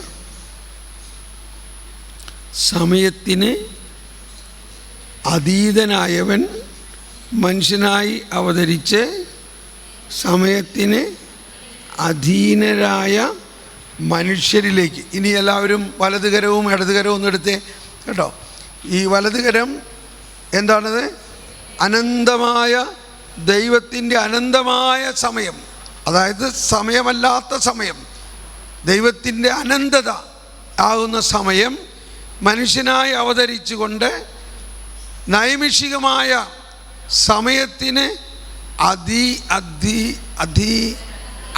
Speaker 2: സമയത്തിന് അതീതനായവൻ മനുഷ്യനായി അവതരിച്ച് സമയത്തിന് അധീനരായ മനുഷ്യരിലേക്ക്. ഇനി എല്ലാവരും വലതുകരവും ഇടതുകരവും ഒന്ന് എടുത്തേ കേട്ടോ. ഈ വലതുകരം എന്താണത്? അനന്തമായ ദൈവത്തിൻ്റെ അനന്തമായ സമയം, അതായത് സമയമല്ലാത്ത സമയം, ദൈവത്തിൻ്റെ അനന്തത ആകുന്ന സമയം മനുഷ്യനായി അവതരിച്ചുകൊണ്ട് നൈമിഷികമായ സമയത്തിന്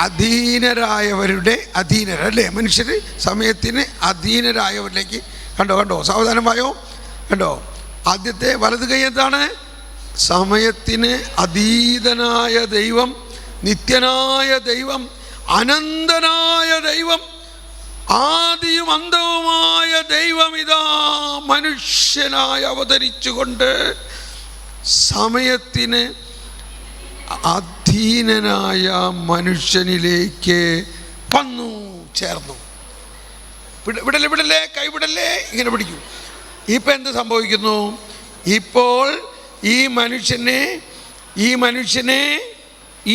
Speaker 2: അധീനരായവരുടെ അധീനരല്ലേ മനുഷ്യർ, സമയത്തിന് അധീനരായവരിലേക്ക്. കണ്ടോ സാവധാനം വായോ. കണ്ടോ, ആദ്യത്തെ വലത് കൈ എന്താണ്? സമയത്തിന് അതീതനായ ദൈവം, നിത്യനായ ദൈവം, അനന്തനായ ദൈവം, ആദിയും അന്തവുമായ ദൈവം ഇതാ മനുഷ്യനായി അവതരിച്ചുകൊണ്ട് സമയത്തിന് അധീനനായ മനുഷ്യനിലേക്ക് വന്നു ചേർന്നു. വിടല്ലേ, കൈവിടല്ലേ, ഇങ്ങനെ പിടിക്കും. ഇപ്പം എന്ത് സംഭവിക്കുന്നു? ഇപ്പോൾ ഈ മനുഷ്യനെ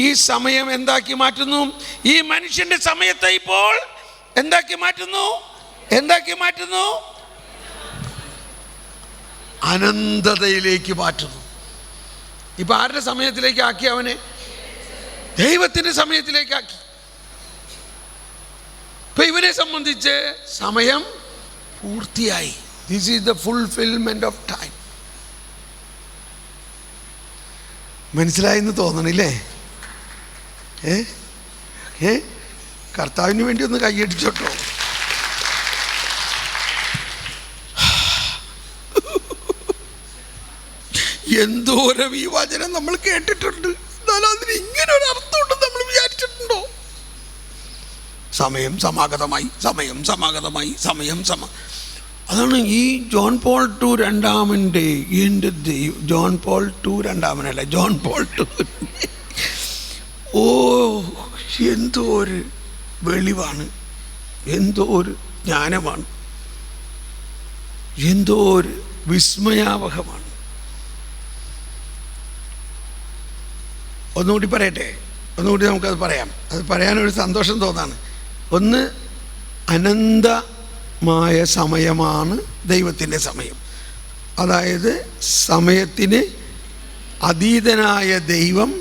Speaker 2: ഈ സമയം എന്താക്കി മാറ്റുന്നു? ഈ മനുഷ്യൻ്റെ സമയത്തെ ഇപ്പോൾ എന്താക്കി മാറ്റുന്നു?
Speaker 1: അനന്തതയിലേക്ക് മാറ്റുന്നു. ഇപ്പം ആരുടെ സമയത്തിലേക്ക് ആക്കി? അവനെ ദൈവത്തിൻ്റെ സമയത്തിലേക്കാക്കി. ഇപ്പം ഇവനെ സംബന്ധിച്ച് സമയം പൂർത്തിയായി. This is the fulfilment of time. മനസ്സിലായെന്ന് തോന്നണില്ലേ? കർത്താവിന് വേണ്ടി ഒന്ന് കൈയടിച്ചോട്ടോ. എന്തോരം ഈ വചനം നമ്മൾ കേട്ടിട്ടുണ്ട്, എന്നാലും അതിന് ഇങ്ങനെ ഒരു അർത്ഥമുണ്ടെന്ന് നമ്മൾ വിചാരിച്ചിട്ടുണ്ടോ? സമയം സമാഗതമായി, സമയം സമാഗതമായി, സമയം അതാണ് ഈ ജോൺ പോൾ ടു രണ്ടാമൻ്റെ എൻ്റെ ദൈവം. ജോൺ പോൾ ടു രണ്ടാമനല്ല, ജോൺ പോൾ ടു. ഓ, എന്തോ ഒരു വെളിവാണ്, എന്തോ ഒരു ജ്ഞാനമാണ്, എന്തോ ഒരു വിസ്മയാവഹമാണ്. ഒന്നുകൂടി പറയട്ടെ, ഒന്നുകൂടി നമുക്കത് പറയാം. അത് പറയാനൊരു സന്തോഷം തോന്നാണ്. ഒന്ന്, അനന്തമായ സമയമാണ് ദൈവത്തിൻ്റെ സമയം. അതായത് സമയത്തിന് അതീതനായ ദൈവം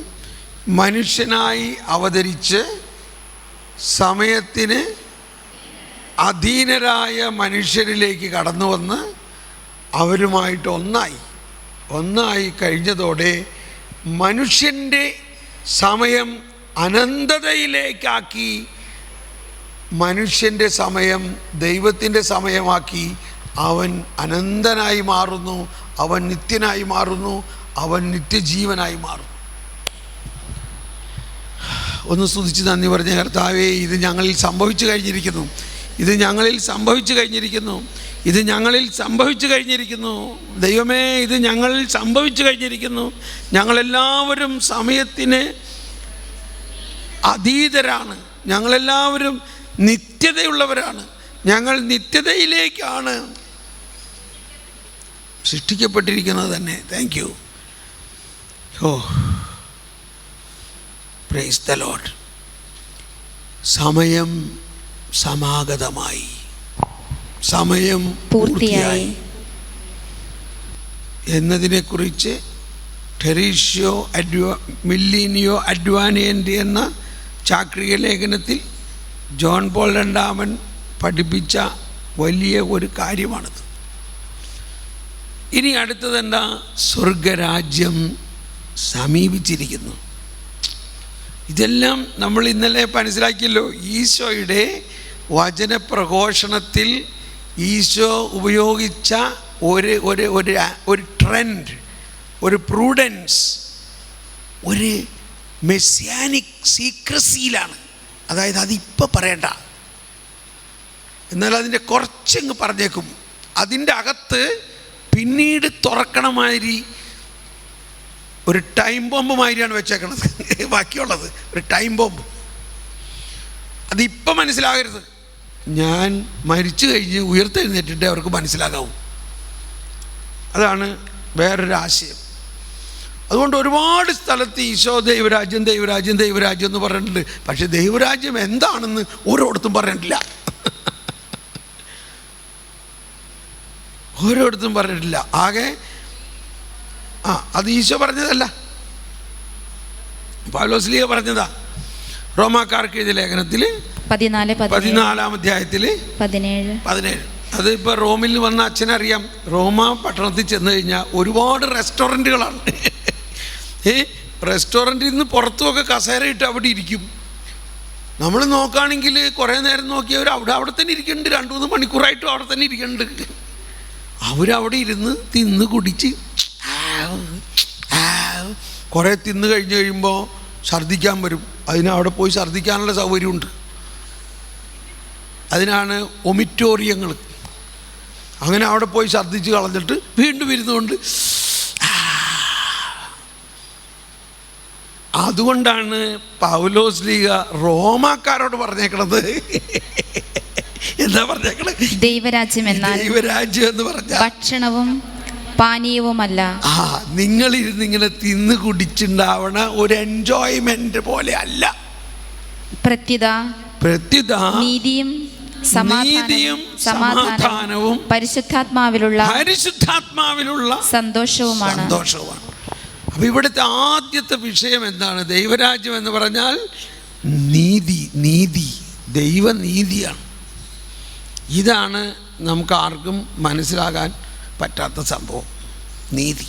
Speaker 1: മനുഷ്യനായി അവതരിച്ച് സമയത്തിന് അധീനരായ മനുഷ്യരിലേക്ക് കടന്നു വന്ന് അവരുമായിട്ട് ഒന്നായി കഴിഞ്ഞതോടെ മനുഷ്യൻ്റെ സമയം അനന്തതയിലേക്കാക്കി, മനുഷ്യൻ്റെ സമയം ദൈവത്തിൻ്റെ സമയമാക്കി. അവൻ അനന്തനായി മാറുന്നു, അവൻ നിത്യനായി മാറുന്നു, അവൻ നിത്യജീവനായി മാറുന്നു. ഒന്ന് സ്തുതിച്ച് നന്ദി പറഞ്ഞ കർത്താവേ, ഇത് ഞങ്ങളിൽ സംഭവിച്ചു കഴിഞ്ഞിരിക്കുന്നു, ഇത് ഞങ്ങളിൽ സംഭവിച്ചു കഴിഞ്ഞിരിക്കുന്നു, ഇത് ഞങ്ങളിൽ സംഭവിച്ചു കഴിഞ്ഞിരിക്കുന്നു. ദൈവമേ, ഇത് ഞങ്ങളിൽ സംഭവിച്ചു കഴിഞ്ഞിരിക്കുന്നു. ഞങ്ങളെല്ലാവരും സമയത്തിന് അതീതരാണ്, ഞങ്ങളെല്ലാവരും നിത്യതയുള്ളവരാണ്, ഞങ്ങൾ നിത്യതയിലേക്കാണ് സൃഷ്ടിക്കപ്പെട്ടിരിക്കുന്നത് തന്നെ. Thank you. Oh, praise the Lord. സമയം സമാഗതമായി, സമയം പൂർത്തിയായി എന്നതിനെക്കുറിച്ച് ടെറീഷ്യോ മില്ലീനിയോ അഡ്വാനിയൻ്റ് എന്ന ചാക്രിക ലേഖനത്തിൽ ജോൺ പോൾ രണ്ടാമൻ പഠിപ്പിച്ച വലിയ ഒരു കാര്യമാണിത്. ഇനി അടുത്തതെന്താ? സ്വർഗരാജ്യം സമീപിച്ചിരിക്കുന്നു. ഇതെല്ലാം നമ്മൾ ഇന്നലെ മനസ്സിലാക്കിയല്ലോ. ഈശോയുടെ വചനപ്രഘോഷണത്തിൽ ഈശോ ഉപയോഗിച്ച ഒരു ട്രെൻഡ്, ഒരു പ്രൂഡൻസ്, ഒരു മെസ്സിയാനിക് സീക്രസിയിലാണ്. അതായത് അതിപ്പോൾ പറയണ്ട, എന്നാൽ അതിൻ്റെ കുറച്ചങ്ങ് പറഞ്ഞേക്കും. അതിൻ്റെ അകത്ത് പിന്നീട് തുറക്കണമാതിരി ഒരു ടൈം ബോംബ് മാതിരിയാണ് വെച്ചേക്കണത്. ബാക്കിയുള്ളത് ഒരു ടൈം ബോംബ്. അതിപ്പോൾ മനസ്സിലാകരുത്. ഞാൻ മരിച്ചു കഴിഞ്ഞ് ഉയർത്തെഴുന്നേറ്റിട്ട് അവർക്ക് മനസ്സിലാകാവൂ. അതാണ് വേറൊരു ആശയം. അതുകൊണ്ട് ഒരുപാട് സ്ഥലത്ത് ഈശോ ദൈവരാജ്യം ദൈവരാജ്യം ദൈവരാജ്യം എന്ന് പറഞ്ഞിട്ടുണ്ട്. പക്ഷെ ദൈവരാജ്യം എന്താണെന്ന് ഓരോടത്തും പറഞ്ഞിട്ടില്ല, ഓരോടത്തും പറഞ്ഞിട്ടില്ല. ആകെ അത് ഈശോ പറഞ്ഞതല്ല, പൗലോസ്ലീഹ പറഞ്ഞതാ. റോമാക്കാർക്ക് എഴുതിയ ലേഖനത്തിൽ 14-ാം അധ്യായത്തിൽ 17. അതിപ്പോൾ റോമിൽ വന്ന അച്ഛനറിയാം. റോമ പട്ടണത്തിൽ ചെന്ന് കഴിഞ്ഞാൽ ഒരുപാട് റെസ്റ്റോറൻറ്റുകളാണ്. റെസ്റ്റോറൻറ്റിൽ നിന്ന് പുറത്തുമൊക്കെ കസേരയിട്ട് അവിടെ ഇരിക്കും. നമ്മൾ നോക്കുകയാണെങ്കിൽ കുറേ നേരം നോക്കിയവർ അവിടെ തന്നെ ഇരിക്കുന്നുണ്ട്. 2-3 മണിക്കൂറായിട്ടും അവിടെ തന്നെ ഇരിക്കുന്നുണ്ട്. അവരവിടെ ഇരുന്ന് തിന്ന് കുടിച്ച് കുറേ തിന്ന് കഴിയുമ്പോൾ ഛർദ്ദിക്കാൻ വരും. അതിനവിടെ പോയി ഛർദ്ദിക്കാനുള്ള സൗകര്യമുണ്ട്. അതിനാണ് ഒമിറ്റോറിയങ്ങൾ. അങ്ങനെ അവിടെ പോയി ഛർദ്ദിച്ച് കളഞ്ഞിട്ട് വീണ്ടും ഇരുന്നുകൊണ്ട്. അതുകൊണ്ടാണ് പൗലോസ്ലീഹ റോമാക്കാരോട് പറഞ്ഞേക്കണത്. എന്താ പറഞ്ഞേക്കണത്?
Speaker 3: ദൈവരാജ്യം
Speaker 1: എന്ന് പറഞ്ഞാൽ
Speaker 3: ഭക്ഷണവും പാനീയവുമല്ല.
Speaker 1: നിങ്ങളിരുന്നിങ്ങനെ തിന്ന് കുടിച്ചുണ്ടാവണ ഒരു എൻജോയ്മെന്റ് പോലെ അല്ല.
Speaker 3: പ്രത്യുത നീതിയും
Speaker 1: നീതിയും സമാധാനവും
Speaker 3: പരിശുദ്ധാത്മാവിലുള്ള സന്തോഷവുമാണ്.
Speaker 1: അപ്പൊ ഇവിടുത്തെ ആദ്യത്തെ വിഷയം എന്താണ്? ദൈവരാജ്യം എന്ന് പറഞ്ഞാൽ നീതി, ദൈവനീതിയാണ്. ഇതാണ് നമുക്ക് ആർക്കും മനസ്സിലാകാൻ പറ്റാത്ത സംഭവം, നീതി.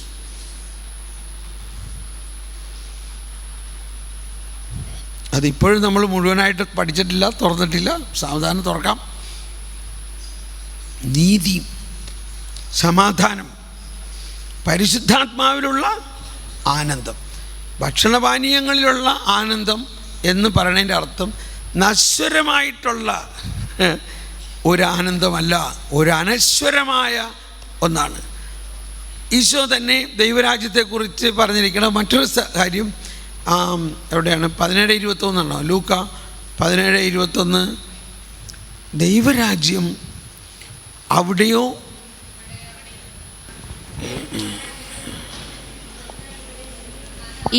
Speaker 1: അതിപ്പോഴും നമ്മൾ മുഴുവനായിട്ട് പഠിച്ചിട്ടില്ല, തുറന്നിട്ടില്ല. സാവധാനം തുറക്കാം. നീതി, സമാധാനം, പരിശുദ്ധാത്മാവിലുള്ള ആനന്ദം. ഭക്ഷണപാനീയങ്ങളിലുള്ള ആനന്ദം എന്ന് പറയുന്നതിൻ്റെ അർത്ഥം നശ്വരമായിട്ടുള്ള ഒരാനന്ദമല്ല, ഒരു അനശ്വരമായ ഒന്നാണ്. ഈശോ തന്നെ ദൈവരാജ്യത്തെക്കുറിച്ച് പറഞ്ഞിരിക്കണം. മറ്റൊരു കാര്യം എവിടെയാണ്? 17:21 ലൂക്ക 17:21. ദൈവരാജ്യം അവിടെയോ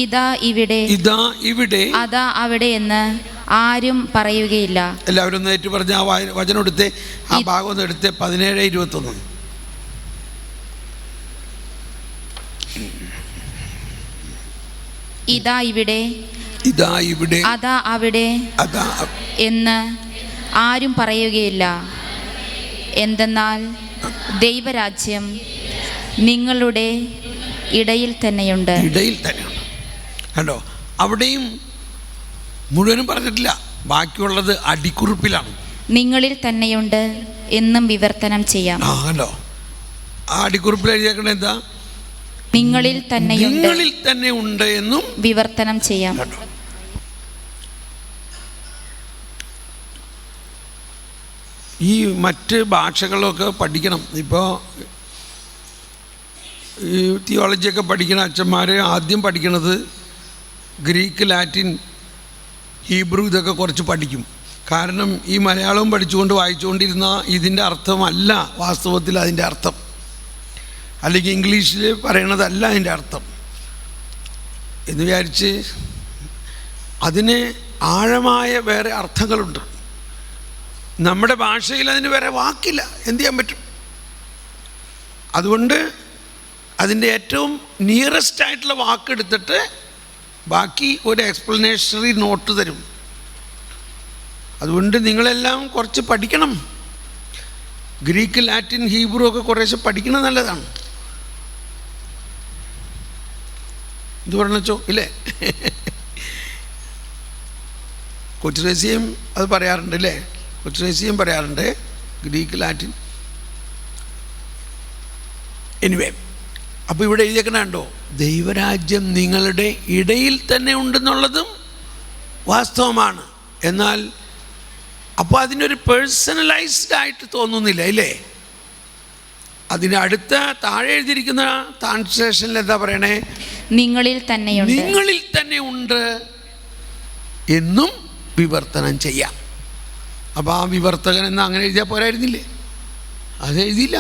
Speaker 3: ഇതാ ഇവിടെ അതാ അവിടെ എന്ന് ആരും പറയുകയില്ല.
Speaker 1: എല്ലാവരും ഒന്ന് ഏറ്റു പറഞ്ഞ ആ വചനം എടുത്തേ, ആ ഭാഗം ഒന്ന് എടുത്തേ. 17:21.
Speaker 3: ഇതാ ഇവിടെ അതാ അവിടെ എന്ന് ആരും പറയുകയില്ല. എന്തെന്നാൽ ദൈവരാജ്യം നിങ്ങളുടെ ഇടയിൽ തന്നെയുണ്ട്.
Speaker 1: കണ്ടോ? അവിടെയും മുഴുവനും പറഞ്ഞിട്ടില്ല, ബാക്കിയുള്ളത് അടിക്കുറിപ്പിലാണ്.
Speaker 3: നിങ്ങളിൽ തന്നെയുണ്ട് എന്നും വിവർത്തനം ചെയ്യാം.
Speaker 1: കണ്ടോ? ആ അടിക്കുറിപ്പിൽ എഴുതിയേക്കണ എന്താ?
Speaker 3: നിങ്ങളിൽ
Speaker 1: തന്നെ ഉണ്ട് എന്നും
Speaker 3: വിവർത്തനം ചെയ്യാം.
Speaker 1: ഈ മറ്റ് ഭാഷകളൊക്കെ പഠിക്കണം. ഇപ്പോൾ ഈ തിയോളജിയൊക്കെ പഠിക്കുന്ന അച്ഛന്മാർ ആദ്യം പഠിക്കണത് ഗ്രീക്ക്, ലാറ്റിൻ, ഹീബ്രു ഇതൊക്കെ കുറച്ച് പഠിക്കും. കാരണം ഈ മലയാളവും പഠിച്ചുകൊണ്ട് വായിച്ചുകൊണ്ടിരുന്ന ഇതിൻ്റെ അർത്ഥമല്ല വാസ്തവത്തിൽ അതിൻ്റെ അർത്ഥം, അല്ലെങ്കിൽ ഇംഗ്ലീഷിൽ പറയണതല്ല അതിൻ്റെ അർത്ഥം എന്ന് വിചാരിച്ച് അതിന് ആഴമായ വേറെ അർത്ഥങ്ങളുണ്ട്. നമ്മുടെ ഭാഷയിൽ അതിന് വേറെ വാക്കില്ല, എന്ത് ചെയ്യാൻ പറ്റും? അതുകൊണ്ട് അതിൻ്റെ ഏറ്റവും നിയറസ്റ്റ് ആയിട്ടുള്ള വാക്കെടുത്തിട്ട് ബാക്കി ഒരു എക്സ്പ്ലനേഷണറി നോട്ട് തരും. അതുകൊണ്ട് നിങ്ങളെല്ലാം കുറച്ച് പഠിക്കണം. ഗ്രീക്ക്, ലാറ്റിൻ, ഹീബ്രു ഒക്കെ കുറേശ്ശെ പഠിക്കണം, നല്ലതാണ്. ഇത് പറഞ്ഞോ ഇല്ലേ? കൊച്ചുറേസ്യം അത് പറയാറുണ്ട് അല്ലേ? കൊച്ചുറേസ്യം പറയാറുണ്ട് ഗ്രീക്ക്, ലാറ്റിൻ. എനിവേ, അപ്പോൾ ഇവിടെ എഴുതിയേക്കണോ? ദൈവരാജ്യം നിങ്ങളുടെ ഇടയിൽ തന്നെ ഉണ്ടെന്നുള്ളതും വാസ്തവമാണ്. എന്നാൽ അപ്പോൾ അതിനൊരു പേഴ്സണലൈസ്ഡ് ആയിട്ട് തോന്നുന്നില്ല ഇല്ലേ? അതിനടുത്ത താഴെ എഴുതിയിരിക്കുന്ന ട്രാൻസ്ലേഷനിൽ എന്താ പറയണേ? നിങ്ങളിൽ തന്നെ ഉണ്ട് എന്നും വിവർത്തനം ചെയ്യാം. അപ്പോൾ ആ വിവർത്തകൻ എന്ന് അങ്ങനെ എഴുതിയാൽ പോരായിരുന്നില്ലേ? അത് എഴുതിയില്ല.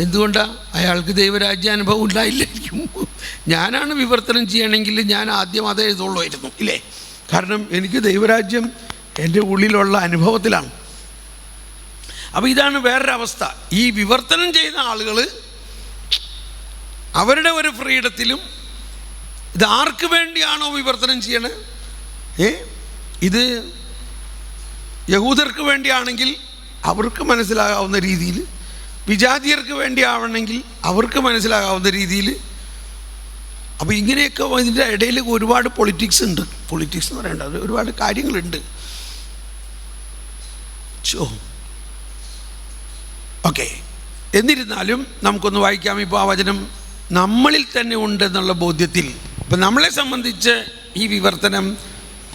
Speaker 1: എന്തുകൊണ്ടാണ്? അയാൾക്ക് ദൈവരാജ്യാനുഭവം ഉണ്ടായില്ലായിരിക്കും. ഞാനാണ് വിവർത്തനം ചെയ്യണമെങ്കിൽ ഞാൻ ആദ്യം അത് എഴുതുള്ളായിരുന്നു ഇല്ലേ? കാരണം എനിക്ക് ദൈവരാജ്യം എൻ്റെ ഉള്ളിലുള്ള അനുഭവത്തിലാണ്. അപ്പോൾ ഇതാണ് വേറൊരവസ്ഥ. ഈ വിവർത്തനം ചെയ്യുന്ന ആളുകൾ അവരുടെ ഒരു ഫ്രീഡത്തിലും ഇത് ആർക്ക് വേണ്ടിയാണോ വിവർത്തനം ചെയ്യണത്? ഇത് യഹൂദർക്ക് വേണ്ടിയാണെങ്കിൽ അവർക്ക് മനസ്സിലാകാവുന്ന രീതിയിൽ, വിജാതിയർക്ക് വേണ്ടിയാവണമെങ്കിൽ അവർക്ക് മനസ്സിലാകാവുന്ന രീതിയിൽ. അപ്പോൾ ഇങ്ങനെയൊക്കെ ഇതിൻ്റെ ഇടയിൽ ഒരുപാട് പൊളിറ്റിക്സ് ഉണ്ട്. പൊളിറ്റിക്സ് എന്ന് പറയേണ്ടത് ഒരുപാട് കാര്യങ്ങളുണ്ട്. ഓക്കെ, എന്നിരുന്നാലും നമുക്കൊന്ന് വായിക്കാം. ഇപ്പോൾ ആ വചനം നമ്മളിൽ തന്നെ ഉണ്ടെന്നുള്ള ബോധ്യത്തിൽ ഇപ്പം നമ്മളെ സംബന്ധിച്ച് ഈ വിവർത്തനം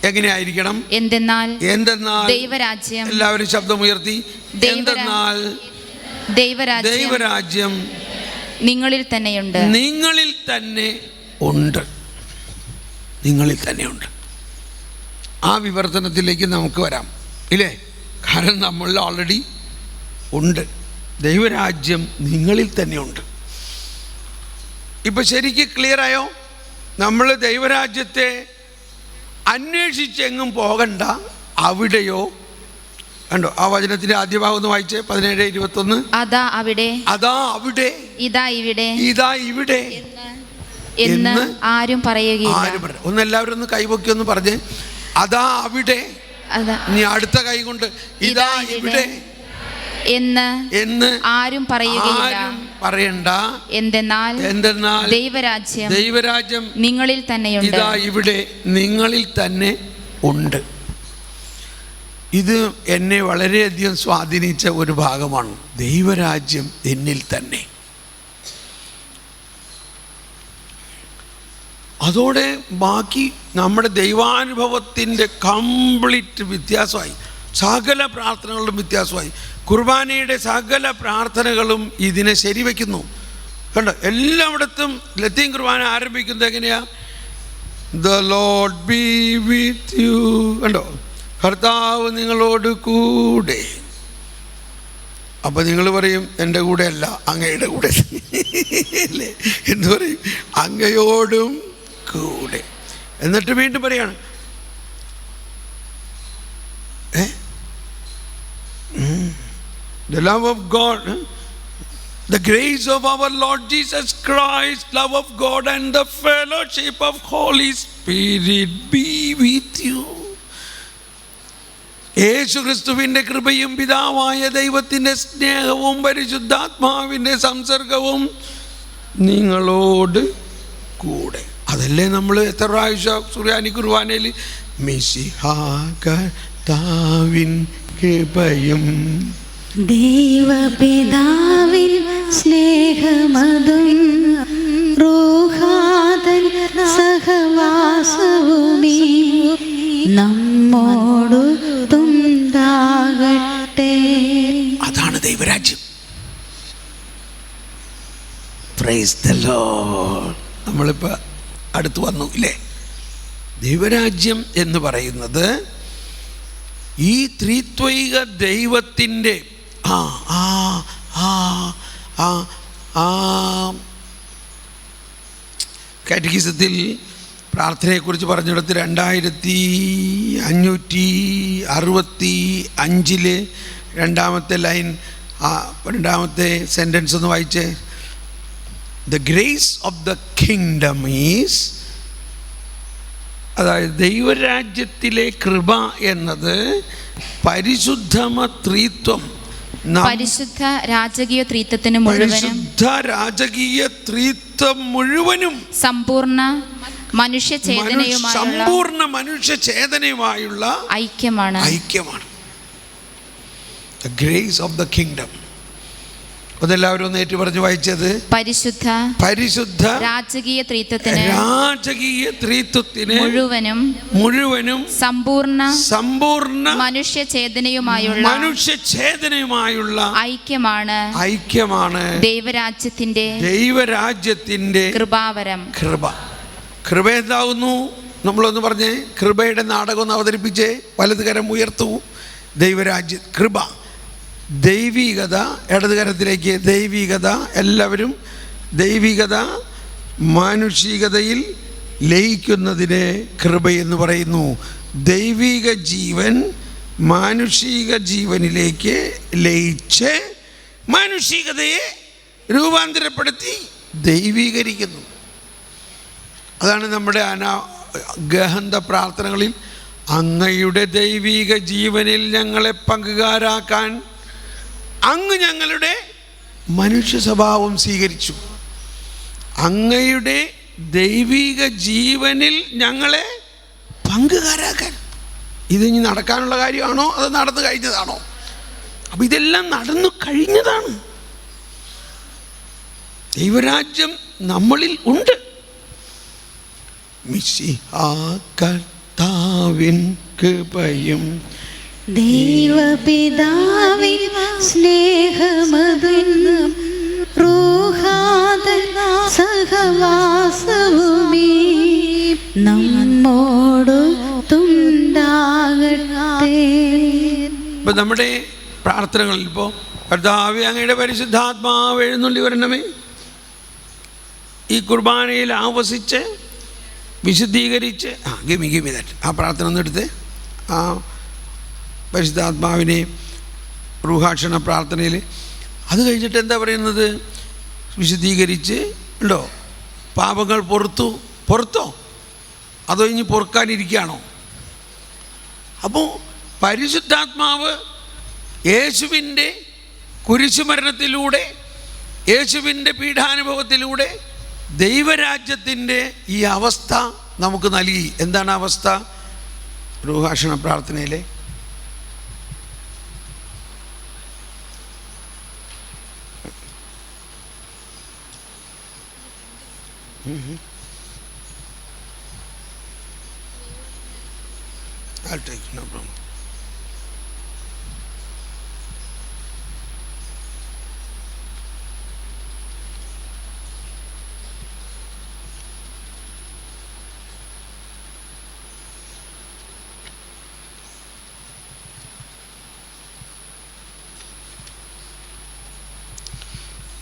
Speaker 1: എങ്ങനെയായിരിക്കണം? എന്തെന്നാൽ ദൈവരാജ്യം, എല്ലാവരും ശബ്ദമുയർത്തി, എന്തെന്നാൽ ദൈവരാജ്യം നിങ്ങളിൽ തന്നെയുണ്ട്. നിങ്ങളിൽ തന്നെയുണ്ട്. ആ വിവർത്തനത്തിലേക്ക് നമുക്ക് വരാം ഇല്ലേ? കാരണം നമ്മളിൽ ഓൾറെഡി ഉണ്ട്. ദൈവരാജ്യം നിങ്ങളിൽ തന്നെയുണ്ട്. ഇപ്പം ശരിക്കും ക്ലിയറായോ? നമ്മൾ ദൈവരാജ്യത്തെ അന്വേഷിച്ചെങ്ങും പോകണ്ട. അവിടെയോ കണ്ടോ ആ വചനത്തിന്റെ ആദ്യ ഭാഗം ഒന്ന് വായിച്ചേ, 17:21.
Speaker 3: അതാ അവിടെ,
Speaker 1: അതാ അവിടെ,
Speaker 3: ഇതാ ഇവിടെ,
Speaker 1: ഇതാ ഇവിടെ
Speaker 3: എന്ന് ആരും പറയുകയില്ല.
Speaker 1: ആരും പറ. ഒന്ന് എല്ലാവരും ഒന്ന് കൈപൊക്കി ഒന്ന് പറഞ്ഞേ, അതാ അവിടെ.
Speaker 3: അതാ
Speaker 1: നീ അടുത്ത കൈ കൊണ്ട് ഇതാ ഇവിടെ
Speaker 3: എന്ന് ആരും പറയുകയില്ല.
Speaker 1: ആരും പറയണ്ട.
Speaker 3: എന്തെന്നാൽ
Speaker 1: ദൈവരാജ്യം
Speaker 3: നിങ്ങളിൽ തന്നെയുണ്ട്.
Speaker 1: ഇതാ ഇവിടെ നിങ്ങളിൽ തന്നെ ഉണ്ട്. ഇത് എന്നെ വളരെയധികം സ്വാധീനിച്ച ഒരു ഭാഗമാണ്. ദൈവരാജ്യം എന്നിൽ തന്നെ. അതോടെ ബാക്കി നമ്മുടെ ദൈവാനുഭവത്തിൻ്റെ കംപ്ലീറ്റ് വ്യത്യാസമായി. സകല പ്രാർത്ഥനകളും വ്യത്യാസമായി. കുർബാനയുടെ സകല പ്രാർത്ഥനകളും ഇതിനെ ശരിവെക്കുന്നു. കണ്ടോ, എല്ലായിടത്തും ലത്തീൻ കുർബാന ആരംഭിക്കുന്നത് എങ്ങനെയാ? The Lord B with you. കണ്ടോ, കർത്താവ് നിങ്ങളോട് കൂടെ. അപ്പം നിങ്ങൾ പറയും എൻ്റെ കൂടെ അല്ല, അങ്ങയുടെ കൂടെ അല്ലേ എന്ന് പറയും. അങ്ങയോടും കൂടെ. എന്നിട്ട് വീണ്ടും പറയാണ് the love of God, the grace of our Lord Jesus Christ, love of God and the fellowship of Holy Spirit be with you. യേശുക്രിസ്തുവിൻ്റെ കൃപയും പിതാവായ ദൈവത്തിൻ്റെ സ്നേഹവും പരിശുദ്ധാത്മാവിൻ്റെ സംസർഗവും നിങ്ങളോട് കൂടെ. അതല്ലേ നമ്മൾ എത്ര പ്രാവശ്യം സുറിയാനി കുർബാനയിൽ മിശിഹാ കർത്താവിൻ കൃപയും
Speaker 4: ദൈവപിതാവിൻ സ്നേഹമതും റൂഹാതൻ സഹവാസവുമീ നമ്മോടു തുണ്ടാകട്ടെ.
Speaker 1: അതാണ് ദൈവരാജ്യം. Price the Lord. നമ്മളിപ്പോൾ അടുത്ത് വന്നു ഇല്ലേ? ദൈവരാജ്യം എന്ന് പറയുന്നത് ഈ ത്രിത്വൈക ദൈവത്തിൻ്റെ കാറ്റഗിസത്തിൽ പ്രാർത്ഥനയെക്കുറിച്ച് പറഞ്ഞിടത്ത് 2565 രണ്ടാമത്തെ ലൈൻ, രണ്ടാമത്തെ സെൻറ്റൻസ് ഒന്ന് വായിച്ചേ. The grace of the kingdom is, അതായത് ദൈവരാജ്യത്തിലെ കൃപ എന്നത് പരിശുദ്ധമ ത്രിത്വം,
Speaker 3: പരിശുദ്ധ രാജകീയ ത്രിത്വത്തിന് മുഴുവനും,
Speaker 1: പരിശുദ്ധ രാജകീയ ത്രിത്വം മുഴുവനും
Speaker 3: സമ്പൂർണ്ണ മനുഷ്യ
Speaker 1: ചേതനയുമായുള്ള
Speaker 3: ഐക്യമാണ്.
Speaker 1: The grace of the kingdom. അതെല്ലാവരും ഒന്ന് ഏറ്റു പറഞ്ഞു വായിച്ചത്. പരിശുദ്ധ രാജകീയ ത്രിത്വത്തിന് മുഴുവനും സമ്പൂർണ്ണ മനുഷ്യ ചേതനയുമായുള്ള ഐക്യമാണ് ദൈവരാജ്യത്തിന്റെ കൃപ എന്താകുന്നു? നമ്മളൊന്ന് പറഞ്ഞേ, കൃപയുടെ നാടകം ഒന്ന് അവതരിപ്പിച്ചേ. വലതുകരം ഉയർത്തു. ദൈവരാജ്യ കൃപ, ദൈവികത ഇടതുകരത്തിലേക്ക്. ദൈവികത, എല്ലാവരും ദൈവികത മാനുഷികതയിൽ ലയിക്കുന്നതിനെ കൃപയെന്ന് പറയുന്നു. ദൈവിക ജീവൻ മാനുഷിക ജീവനിലേക്ക് ലയിച്ച് മാനുഷികതയെ രൂപാന്തരപ്പെടുത്തി ദൈവീകരിക്കുന്നു. അതാണ് നമ്മുടെ ഗഹന്ത പ്രാർത്ഥനകളിൽ, അങ്ങയുടെ ദൈവിക ജീവനിൽ ഞങ്ങളെ പങ്കുകാരാക്കാൻ അങ്ങ് ഞങ്ങളുടെ മനുഷ്യ സ്വഭാവം സ്വീകരിച്ചു. അങ്ങയുടെ ദൈവിക ജീവനിൽ ഞങ്ങളെ പങ്കുകാരാക്കാൻ. ഇതിനി നടക്കാനുള്ള കാര്യമാണോ അത് നടന്നു കഴിഞ്ഞതാണോ? അപ്പം ഇതെല്ലാം നടന്നു കഴിഞ്ഞതാണ്. ദൈവരാജ്യം നമ്മളിൽ ഉണ്ട്. മിശിഹാ കർത്താവിൻ കൃപയും
Speaker 4: ദൈവപിതാവിൻ സ്നേഹമതും റൂഹാതൻ സഹവാസവുമീ നമ്മോടു തുണ്ടാകട്ടെ.
Speaker 1: ഇപ്പം നമ്മുടെ പ്രാർത്ഥനകളിൽ ഇപ്പോൾ കർത്താവേ അങ്ങയുടെ പരിശുദ്ധാത്മാവ് എഴുന്നള്ളി വരണമേ, ഈ കുർബാനയിൽ ആവസിച്ച് വിശുദ്ധീകരിച്ച് ഗിമി ദാറ്റ്. ആ പ്രാർത്ഥന ഒന്ന് എടുത്ത് പരിശുദ്ധാത്മാവിനെ റൂഹാക്ഷണ പ്രാർത്ഥനയിൽ. അത് കഴിഞ്ഞിട്ട് എന്താ പറയുന്നത്? വിശദീകരിച്ച് ഉണ്ടോ? പാപങ്ങൾ പുറത്തോ അതോ ഇനി പൊറുക്കാനിരിക്കുകയാണോ? അപ്പോൾ പരിശുദ്ധാത്മാവ് യേശുവിൻ്റെ കുരിശുമരണത്തിലൂടെ, യേശുവിൻ്റെ പീഡാനുഭവത്തിലൂടെ ദൈവരാജ്യത്തിൻ്റെ ഈ അവസ്ഥ നമുക്ക് നൽകി. എന്താണ് അവസ്ഥ? റൂഹാക്ഷണ പ്രാർത്ഥനയിലെ I'll take no problem.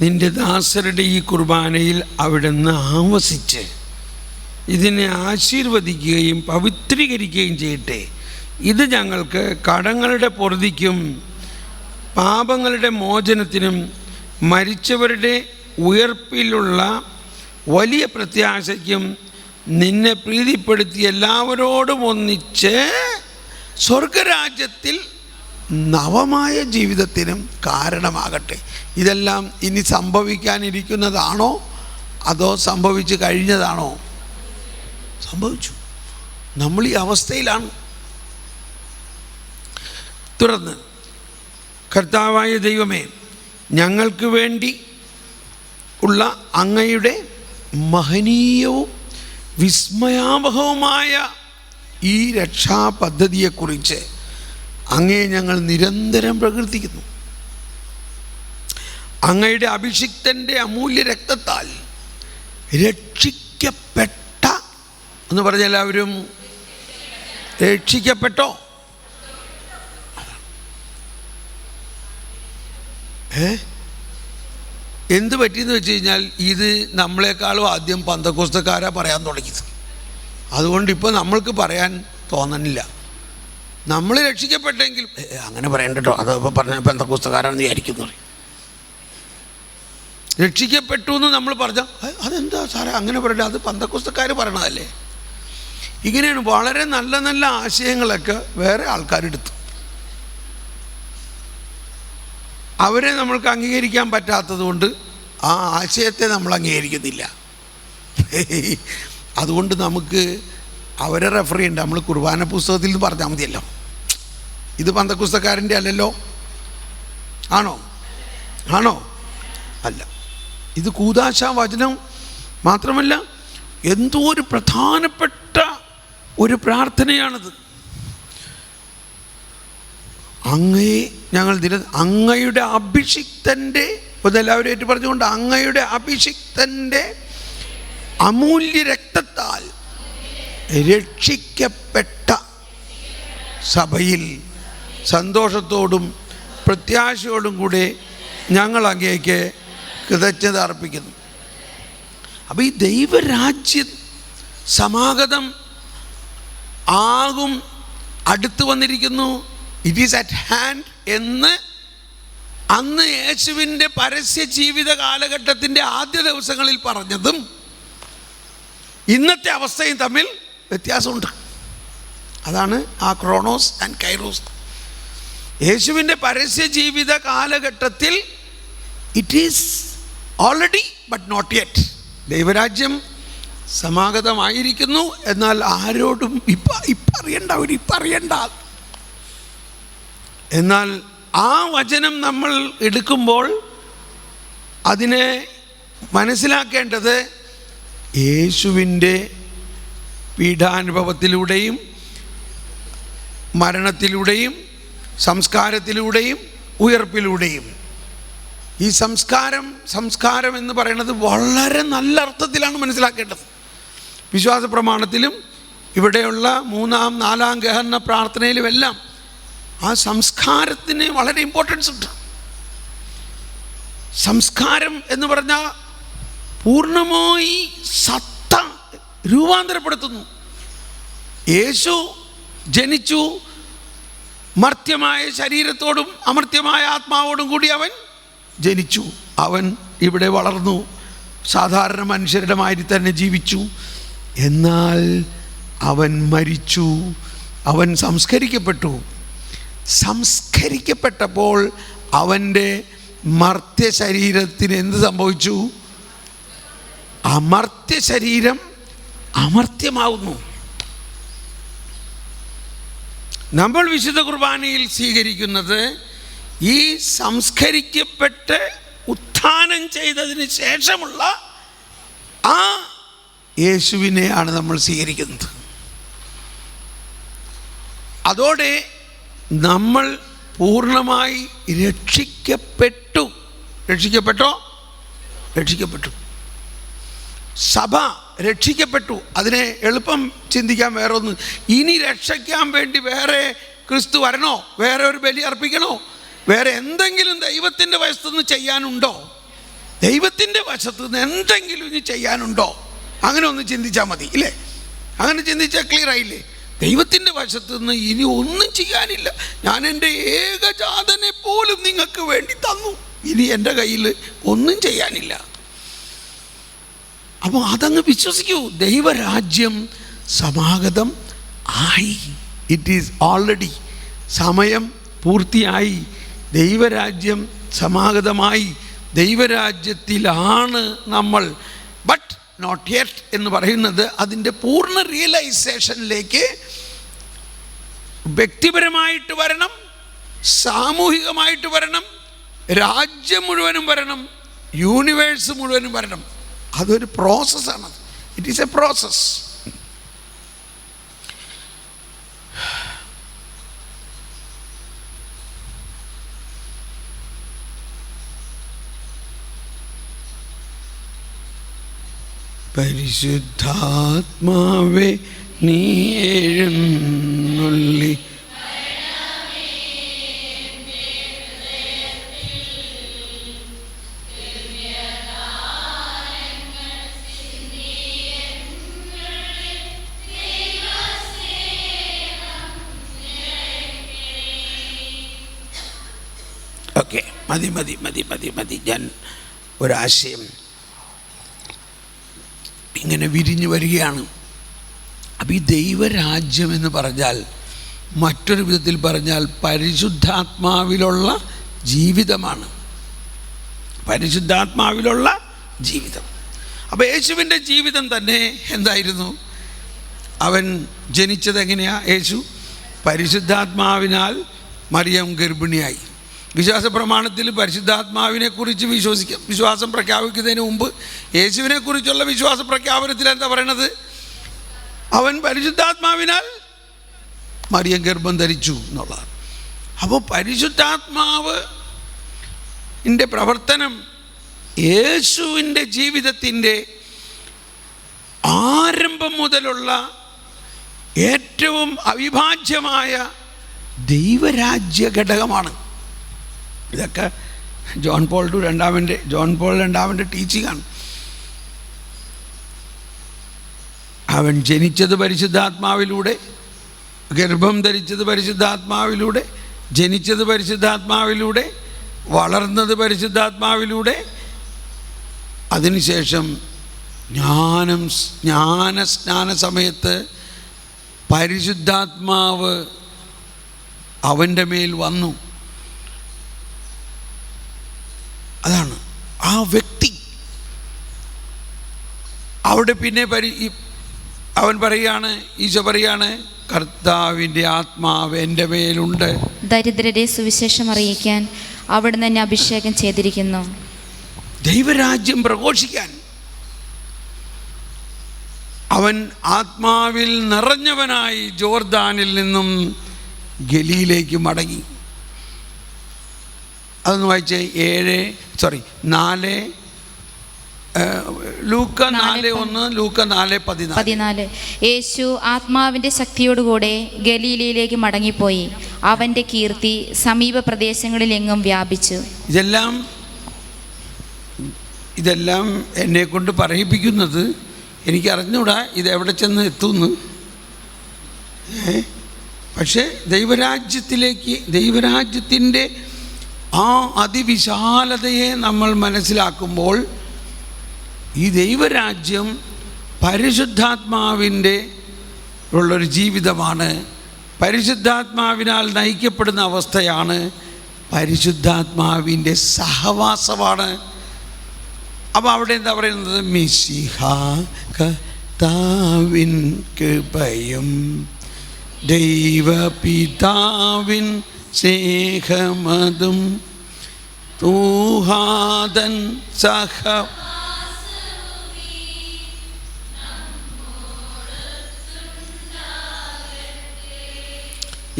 Speaker 1: നിന്റെ ദാസരുടെ ഈ കുർബാനയിൽ അവിടുന്ന് ആവസിച്ച് ഇതിനെ ആശീർവദിക്കുകയും പവിത്രീകരിക്കുകയും ചെയ്യട്ടെ. ഇത് ഞങ്ങൾക്ക് കടങ്ങളുടെ പൊറുതിക്കും പാപങ്ങളുടെ മോചനത്തിനും മരിച്ചവരുടെ ഉയർപ്പിലുള്ള വലിയ പ്രത്യാശയ്ക്കും നിന്നെ പ്രീതിപ്പെടുത്തി എല്ലാവരോടും ഒന്നിച്ച് സ്വർഗരാജ്യത്തിൽ നവമായ ജീവിതത്തിനും കാരണമാകട്ടെ. ഇതെല്ലാം ഇനി സംഭവിക്കാനിരിക്കുന്നതാണോ അതോ സംഭവിച്ചു കഴിഞ്ഞതാണോ? സംഭവിച്ചു. നമ്മൾ ഈ അവസ്ഥയിലാണ്. തുടർന്ന് കർത്താവായ ദൈവമേ, ഞങ്ങൾക്ക് വേണ്ടി ഉള്ള അങ്ങയുടെ മഹനീയവും വിസ്മയാവഹവുമായ ഈ രക്ഷാപദ്ധതിയെക്കുറിച്ച് അങ്ങയെ ഞങ്ങൾ നിരന്തരം പ്രകീർത്തിക്കുന്നു. അങ്ങയുടെ അഭിഷിക്തൻ്റെ അമൂല്യ രക്തത്താൽ രക്ഷിക്കപ്പെട്ട എന്ന് പറഞ്ഞ എല്ലാവരും രക്ഷിക്കപ്പെട്ടോ? എന്ത് പറ്റിയെന്ന് വെച്ച് കഴിഞ്ഞാൽ ഇത് നമ്മളെക്കാളും ആദ്യം പന്തക്കോസ്തക്കാരാ പറയാൻ തുടങ്ങിയത്. അതുകൊണ്ട് ഇപ്പോൾ നമ്മൾക്ക് പറയാൻ തോന്നണില്ല. നമ്മൾ രക്ഷിക്കപ്പെട്ടെങ്കിൽ അങ്ങനെ പറയണ്ട കേട്ടോ, അത് ഇപ്പോൾ പറഞ്ഞ പന്തക്കോസ്തക്കാരാണെന്ന് വിചാരിക്കുന്നു. രക്ഷിക്കപ്പെട്ടു എന്ന് നമ്മൾ പറഞ്ഞാൽ അതെന്താ സാറേ അങ്ങനെ പറയട്ടെ, അത് പന്തക്കോസ്തക്കാർ പറയണതല്ലേ. ഇങ്ങനെയാണ് വളരെ നല്ല നല്ല ആശയങ്ങളൊക്കെ വേറെ ആൾക്കാരെടുത്തു. അവരെ നമ്മൾക്ക് അംഗീകരിക്കാൻ പറ്റാത്തത് കൊണ്ട് ആ ആശയത്തെ നമ്മൾ അംഗീകരിക്കുന്നില്ല. അതുകൊണ്ട് നമുക്ക് അവരെ റെഫർ ചെയ്യണ്ട. നമ്മൾ കുർബാന പുസ്തകത്തിൽ നിന്ന് പറഞ്ഞാൽ മതിയല്ലോ. ഇത് പന്തക്കുസ്തക്കാരൻ്റെ അല്ലല്ലോ. ആണോ? അല്ല. ഇത് കൂദാശ വചനം മാത്രമല്ല, എന്തോ ഒരു പ്രധാനപ്പെട്ട ഒരു പ്രാർത്ഥനയാണിത്. അങ്ങയെ ഞങ്ങൾ അങ്ങയുടെ അഭിഷിക്തൻ്റെ, എല്ലാവരും ഏറ്റു പറഞ്ഞുകൊണ്ട്, അങ്ങയുടെ അഭിഷിക്തൻ്റെ അമൂല്യ രക്തത്താൽ രക്ഷിക്കപ്പെട്ട സഭയിൽ സന്തോഷത്തോടും പ്രത്യാശയോടും കൂടെ ഞങ്ങൾ അങ്ങേക്ക് കൃതജ്ഞത അർപ്പിക്കുന്നു. അപ്പോൾ ഈ ദൈവരാജ്യ സമാഗതം ആകും അടുത്ത് വന്നിരിക്കുന്നു. ഇറ്റ് ഈസ് അറ്റ് ഹാൻഡ് എന്ന് അന്ന് യേശുവിൻ്റെ പരസ്യ ജീവിത കാലഘട്ടത്തിൻ്റെ ആദ്യ ദിവസങ്ങളിൽ പറഞ്ഞതും ഇന്നത്തെ അവസ്ഥയും തമ്മിൽ വ്യത്യാസമുണ്ട്. അതാണ് ആ ക്രോണോസ് ആൻഡ് കൈറോസ്. യേശുവിൻ്റെ പരസ്യ ജീവിത കാലഘട്ടത്തിൽ it is already but not yet. ദൈവരാജ്യം സമാഗതമായിരിക്കുന്നു, എന്നാൽ ആരോടും ഇപ്പറിയണ്ട. എന്നാൽ ആ വചനം നമ്മൾ എടുക്കുമ്പോൾ അതിനെ മനസ്സിലാക്കേണ്ടത് യേശുവിൻ്റെ പീഡാനുഭവത്തിലൂടെയും മരണത്തിലൂടെയും സംസ്കാരത്തിലൂടെയും ഉയർപ്പിലൂടെയും. ഈ സംസ്കാരം എന്ന് പറയുന്നത് വളരെ നല്ല അർത്ഥത്തിലാണ് മനസ്സിലാക്കേണ്ടത്. വിശ്വാസ പ്രമാണത്തിലും ഇവിടെയുള്ള 3-ാം 4-ാം ഗഹന പ്രാർത്ഥനയിലുമെല്ലാം ആ സംസ്കാരത്തിന് വളരെ ഇമ്പോർട്ടൻസ് ഉണ്ട്. സംസ്കാരം എന്ന് പറഞ്ഞാൽ പൂർണ്ണമായി സത്ത രൂപാന്തരപ്പെടുത്തുന്നു. യേശു ജനിച്ചു, മർത്യമായ ശരീരത്തോടും അമർത്യമായ ആത്മാവോടും കൂടി അവൻ ജനിച്ചു. അവൻ ഇവിടെ വളർന്നു, സാധാരണ മനുഷ്യരുടെ മാതിരി തന്നെ ജീവിച്ചു. എന്നാൽ അവൻ മരിച്ചു, അവൻ സംസ്കരിക്കപ്പെട്ടു. സംസ്കരിക്കപ്പെട്ടപ്പോൾ അവൻ്റെ മർത്യ ശരീരത്തിന് എന്ത് സംഭവിച്ചു? അമർത്യ ശരീരം അമർത്യമാവുന്നു. നമ്മൾ വിശുദ്ധ കുർബാനയിൽ സ്വീകരിക്കുന്നത് ഈ സംസ്കരിക്കപ്പെട്ട് ഉത്ഥാനം ചെയ്തതിന് ശേഷമുള്ള ആ യേശുവിനെയാണ് നമ്മൾ സ്വീകരിക്കുന്നത്. അതോടെ നമ്മൾ പൂർണ്ണമായി രക്ഷിക്കപ്പെട്ടു. രക്ഷിക്കപ്പെട്ടോ? രക്ഷിക്കപ്പെട്ടു. സഭ രക്ഷിക്കപ്പെട്ടു. അതിനെ എളുപ്പം ചിന്തിക്കാൻ വേറെ ഒന്ന്, ഇനി രക്ഷിക്കാൻ വേണ്ടി വേറെ ക്രിസ്തു വരണോ? വേറെ ഒരു ബലി അർപ്പിക്കണോ? വേറെ എന്തെങ്കിലും ദൈവത്തിൻ്റെ വശത്തുനിന്ന് ചെയ്യാനുണ്ടോ? ദൈവത്തിൻ്റെ വശത്തുനിന്ന് എന്തെങ്കിലും ഇനി ചെയ്യാനുണ്ടോ? അങ്ങനെ ഒന്ന് ചിന്തിച്ചാൽ മതി, ഇല്ലേ? അങ്ങനെ ചിന്തിച്ചാൽ ക്ലിയർ ആയില്ലേ? ദൈവത്തിൻ്റെ വശത്തുനിന്ന് ഇനി ഒന്നും ചെയ്യാനില്ല. ഞാൻ എൻ്റെ ഏകജാതനെ പോലും നിങ്ങൾക്ക് വേണ്ടി തന്നു, ഇനി എൻ്റെ കയ്യിൽ ഒന്നും ചെയ്യാനില്ല. അപ്പോൾ അതങ്ങ് വിശ്വസിക്കൂ. ദൈവരാജ്യം സമാഗതം ആയി. ഇറ്റ് ഈസ് ഓൾറെഡി, സമയം പൂർത്തിയായി. ദൈവരാജ്യം സമാഗതമായി. ദൈവരാജ്യത്തിലാണ് നമ്മൾ. ബട്ട് നോട്ട് യെറ്റ് എന്ന് പറയുന്നത് അതിൻ്റെ പൂർണ്ണ റിയലൈസേഷനിലേക്ക് വ്യക്തിപരമായിട്ട് വരണം, സാമൂഹികമായിട്ട് വരണം, രാജ്യം മുഴുവനും വരണം, യൂണിവേഴ്സ് മുഴുവനും വരണം. അതൊരു പ്രോസസ്സാണ്. It is A process. പരിശുദ്ധാത്മാവേ നീ എഴുന്നള്ളി ഓക്കെ, മതി മതി മതി മതി മതി. ഞാൻ ഒരാശയം ഇങ്ങനെ വിരിഞ്ഞു വരികയാണ്. അപ്പം ഈ ദൈവരാജ്യം എന്ന് പറഞ്ഞാൽ, മറ്റൊരു വിധത്തിൽ പറഞ്ഞാൽ പരിശുദ്ധാത്മാവിലുള്ള ജീവിതമാണ്. പരിശുദ്ധാത്മാവിലുള്ള ജീവിതം. അപ്പോൾ യേശുവിൻ്റെ ജീവിതം തന്നെ എന്തായിരുന്നു? അവൻ ജനിച്ചത് എങ്ങനെയാണ്? യേശു പരിശുദ്ധാത്മാവിനാൽ മറിയം ഗർഭിണിയായി. വിശ്വാസ പ്രമാണത്തിൽ പരിശുദ്ധാത്മാവിനെക്കുറിച്ച് വിശ്വാസം പ്രഖ്യാപിക്കുന്നതിന് മുമ്പ് യേശുവിനെക്കുറിച്ചുള്ള വിശ്വാസ പ്രഖ്യാപനത്തിൽ എന്താ പറയണത്? അവൻ പരിശുദ്ധാത്മാവിനാൽ മറിയം ഗർഭം ധരിച്ചു എന്നുള്ളതാണ്. അപ്പോൾ പരിശുദ്ധാത്മാവിൻ്റെ പ്രവർത്തനം യേശുവിൻ്റെ ജീവിതത്തിൻ്റെ ആരംഭം മുതലുള്ള ഏറ്റവും അവിഭാജ്യമായ ദൈവരാജ്യ ഘടകമാണ്. ഇതൊക്കെ ജോൺ പോൾ രണ്ടാമൻ്റെ ടീച്ചിങ്ങാണ്. അവൻ ജനിച്ചത് പരിശുദ്ധാത്മാവിലൂടെ, ഗർഭം ധരിച്ചത് പരിശുദ്ധാത്മാവിലൂടെ, ജനിച്ചത് പരിശുദ്ധാത്മാവിലൂടെ, വളർന്നത് പരിശുദ്ധാത്മാവിലൂടെ, അതിനുശേഷം ജ്ഞാനസ്നാന സമയത്ത് പരിശുദ്ധാത്മാവ് അവൻ്റെ മേൽ വന്നു. അതാണ് ആ വ്യക്തി. അവിടെ പിന്നെ അവൻ പറയാണ്, ഈശോ പറയാണ്, കർത്താവിൻ്റെ ആത്മാവ് എൻ്റെ മേലുണ്ട്,
Speaker 3: ദരിദ്രരെ സുവിശേഷം അറിയിക്കാൻ അവിടുന്ന് എന്നെ അഭിഷേകം ചെയ്തിരിക്കുന്നു.
Speaker 1: ദൈവരാജ്യം പ്രഘോഷിക്കാൻ അവൻ ആത്മാവിൽ നിറഞ്ഞവനായി ജോർദാനിൽ നിന്നും ഗലീലേക്ക് മടങ്ങി. അതൊന്ന് വായിച്ചേ. 4 ലൂക്ക 4:1, ലൂക്ക 4:14.
Speaker 3: യേശു ആത്മാവിൻ്റെ ശക്തിയോടുകൂടെ ഗലീലയിലേക്ക് മടങ്ങിപ്പോയി. അവൻ്റെ കീർത്തി സമീപ പ്രദേശങ്ങളിലെങ്ങും വ്യാപിച്ചു.
Speaker 1: ഇതെല്ലാം എന്നെ കൊണ്ട് പറയിപ്പിക്കുന്നത് എനിക്കറിഞ്ഞൂടാ ഇതെവിടെ ചെന്ന് എത്തുമെന്ന്. പക്ഷേ ദൈവരാജ്യത്തിൻ്റെ ആ അതിവിശാലതയെ നമ്മൾ മനസ്സിലാക്കുമ്പോൾ ഈ ദൈവരാജ്യം പരിശുദ്ധാത്മാവിൻ്റെ ഉള്ളൊരു ജീവിതമാണ്, പരിശുദ്ധാത്മാവിനാൽ നയിക്കപ്പെടുന്ന അവസ്ഥയാണ്, പരിശുദ്ധാത്മാവിൻ്റെ സഹവാസമാണ്. അപ്പോൾ അവിടെ എന്താ പറയുന്നത്? മിശിഹാ കർത്താവിൻ കൃപയും ദൈവപിതാവിൻ സ്നേഹമതും തൂഹാദൻ സഹ.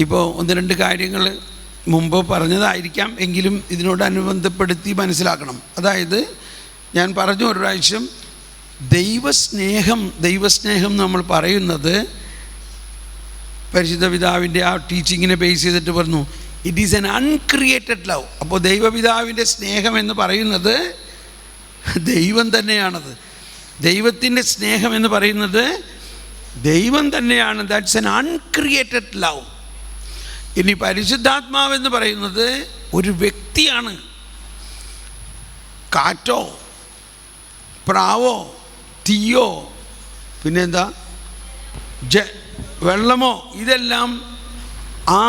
Speaker 1: ഇപ്പോൾ ഒന്ന് രണ്ട് കാര്യങ്ങൾ മുമ്പ് പറഞ്ഞതായിരിക്കാം, എങ്കിലും ഇതിനോടനുബന്ധപ്പെടുത്തി മനസ്സിലാക്കണം. അതായത് ഞാൻ പറഞ്ഞു ഒരു പ്രാവശ്യം, ദൈവസ്നേഹം നമ്മൾ പറയുന്നത് പരിശുദ്ധ പിതാവിൻ്റെ ആ ടീച്ചിങ്ങിനെ ബേസ് ചെയ്തിട്ട് പറഞ്ഞു it is N uncreated love. അപ്പോൾ ദൈവപിതാവിൻ്റെ സ്നേഹം എന്ന് പറയുന്നത് ദൈവം തന്നെയാണത്. ദൈവത്തിൻ്റെ സ്നേഹം എന്ന് പറയുന്നത് ദൈവം തന്നെയാണ്. That's an uncreated love. ഇനി പരിശുദ്ധാത്മാവെന്ന് പറയുന്നത് ഒരു വ്യക്തിയാണ്. കാറ്റോ പ്രാവോ തീയോ പിന്നെന്താ വെള്ളമോ, ഇതെല്ലാം ആ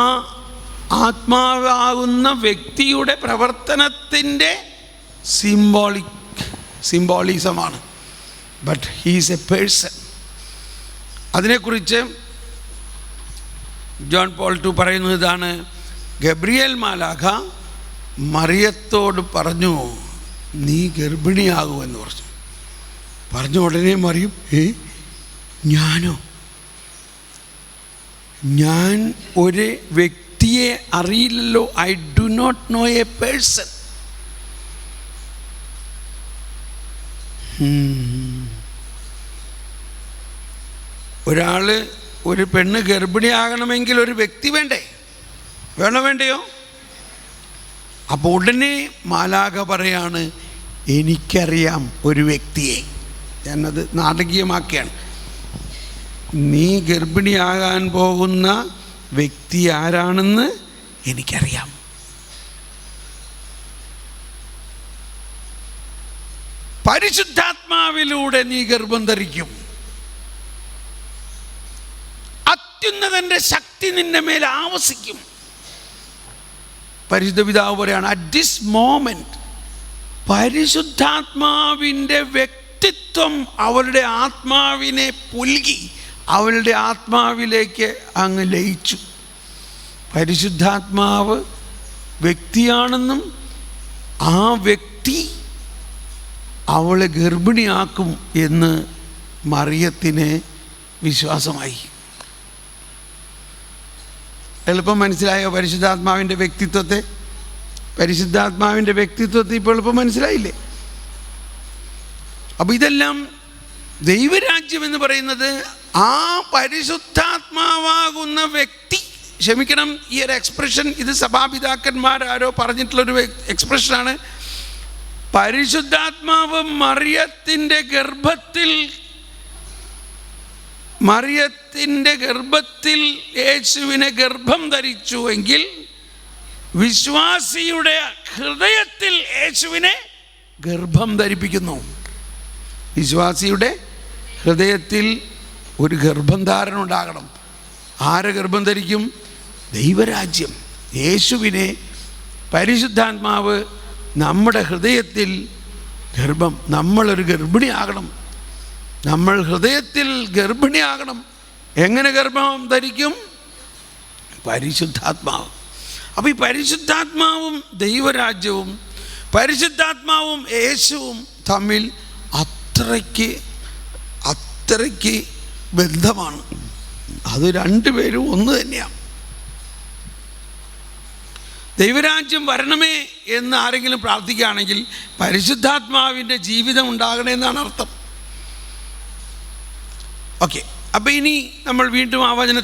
Speaker 1: ആത്മാവാകുന്ന വ്യക്തിയുടെ പ്രവർത്തനത്തിൻ്റെ സിംബോളിസമാണ്. But he's a person. അതിനെക്കുറിച്ച് ജോൺ പോൾ II പറയുന്നത് ഇതാണ്: ഗബ്രിയേൽ മാലാഖ മറിയത്തോട് പറഞ്ഞു, നീ ഗർഭിണിയാകുമെന്ന് പറഞ്ഞ ഉടനെ മറിയും, ഞാൻ ഒരു വ്യക്തിയെ അറിയില്ലല്ലോ, I do not know a person. ഒരു പെണ്ണ് ഗർഭിണിയാകണമെങ്കിൽ ഒരു വ്യക്തി വേണ്ടയോ? അപ്പോൾ ഉടനെ മാലാഖ പറയാണ്, എനിക്കറിയാം ഒരു വ്യക്തിയെ. ഞാനത് നാടകീയമാക്കിയാണ്. നീ ഗർഭിണിയാകാൻ പോകുന്ന വ്യക്തി ആരാണെന്ന് എനിക്കറിയാം. പരിശുദ്ധാത്മാവിലൂടെ നീ ഗർഭം ധരിക്കും. അത്യുന്നതൻ്റെ ശക്തി നിന്റെ മേൽ ആവസിക്കും. പരിശുദ്ധ പിതാവ് പറയാണ്, അറ്റ് ദിസ് മോമെന്റ് പരിശുദ്ധാത്മാവിൻ്റെ വ്യക്തിത്വം അവരുടെ ആത്മാവിനെ പുൽകി അവരുടെ ആത്മാവിലേക്ക് അങ്ങ് ലയിച്ചു. പരിശുദ്ധാത്മാവ് വ്യക്തിയാണെന്നും ആ വ്യക്തി അവളെ ഗർഭിണിയാക്കും എന്ന് മറിയത്തിന് വിശ്വാസമായി. എളുപ്പം മനസ്സിലായോ പരിശുദ്ധാത്മാവിൻ്റെ വ്യക്തിത്വത്തെ? ഇപ്പോൾ എളുപ്പം മനസ്സിലായില്ലേ? അപ്പോൾ ഇതെല്ലാം ദൈവരാജ്യം എന്ന് പറയുന്നത് ആ പരിശുദ്ധാത്മാവാകുന്ന വ്യക്തി, ക്ഷമിക്കണം ഈ ഒരു എക്സ്പ്രഷൻ, ഇത് സഭാപിതാക്കന്മാരാരോ പറഞ്ഞിട്ടുള്ളൊരു എക്സ്പ്രഷനാണ്. പരിശുദ്ധാത്മാവ് മറിയത്തിൻ്റെ ഗർഭത്തിൽ യേശുവിനെ ഗർഭം ധരിച്ചു എങ്കിൽ വിശ്വാസിയുടെ ഹൃദയത്തിൽ യേശുവിനെ ഗർഭം ധരിപ്പിക്കുന്നു. വിശ്വാസിയുടെ ഹൃദയത്തിൽ ഒരു ഗർഭം ധാരണ ഉണ്ടാകണം. ആരെ ഗർഭം ധരിക്കും? ദൈവരാജ്യം, യേശുവിനെ പരിശുദ്ധാത്മാവ് നമ്മുടെ ഹൃദയത്തിൽ നമ്മളൊരു ഗർഭിണിയാകണം. നമ്മൾ ഹൃദയത്തിൽ ഗർഭിണിയാകണം. എങ്ങനെ ഗർഭം ധരിക്കും? പരിശുദ്ധാത്മാവ്. അപ്പോൾ ഈ പരിശുദ്ധാത്മാവും ദൈവരാജ്യവും പരിശുദ്ധാത്മാവും യേശുവും തമ്മിൽ അത്രയ്ക്ക് ബന്ധമാണ്. അത് രണ്ടുപേരും ഒന്ന് തന്നെയാണ്. ദൈവരാജ്യം വരണമേ എന്ന് ആരെങ്കിലും പ്രാർത്ഥിക്കുകയാണെങ്കിൽ പരിശുദ്ധാത്മാവിൻ്റെ ജീവിതം ഉണ്ടാകണമെന്നാണ് അർത്ഥം. ഓക്കെ, അപ്പോൾ ഇനി നമ്മൾ വീണ്ടും ആ വചനത്തിൽ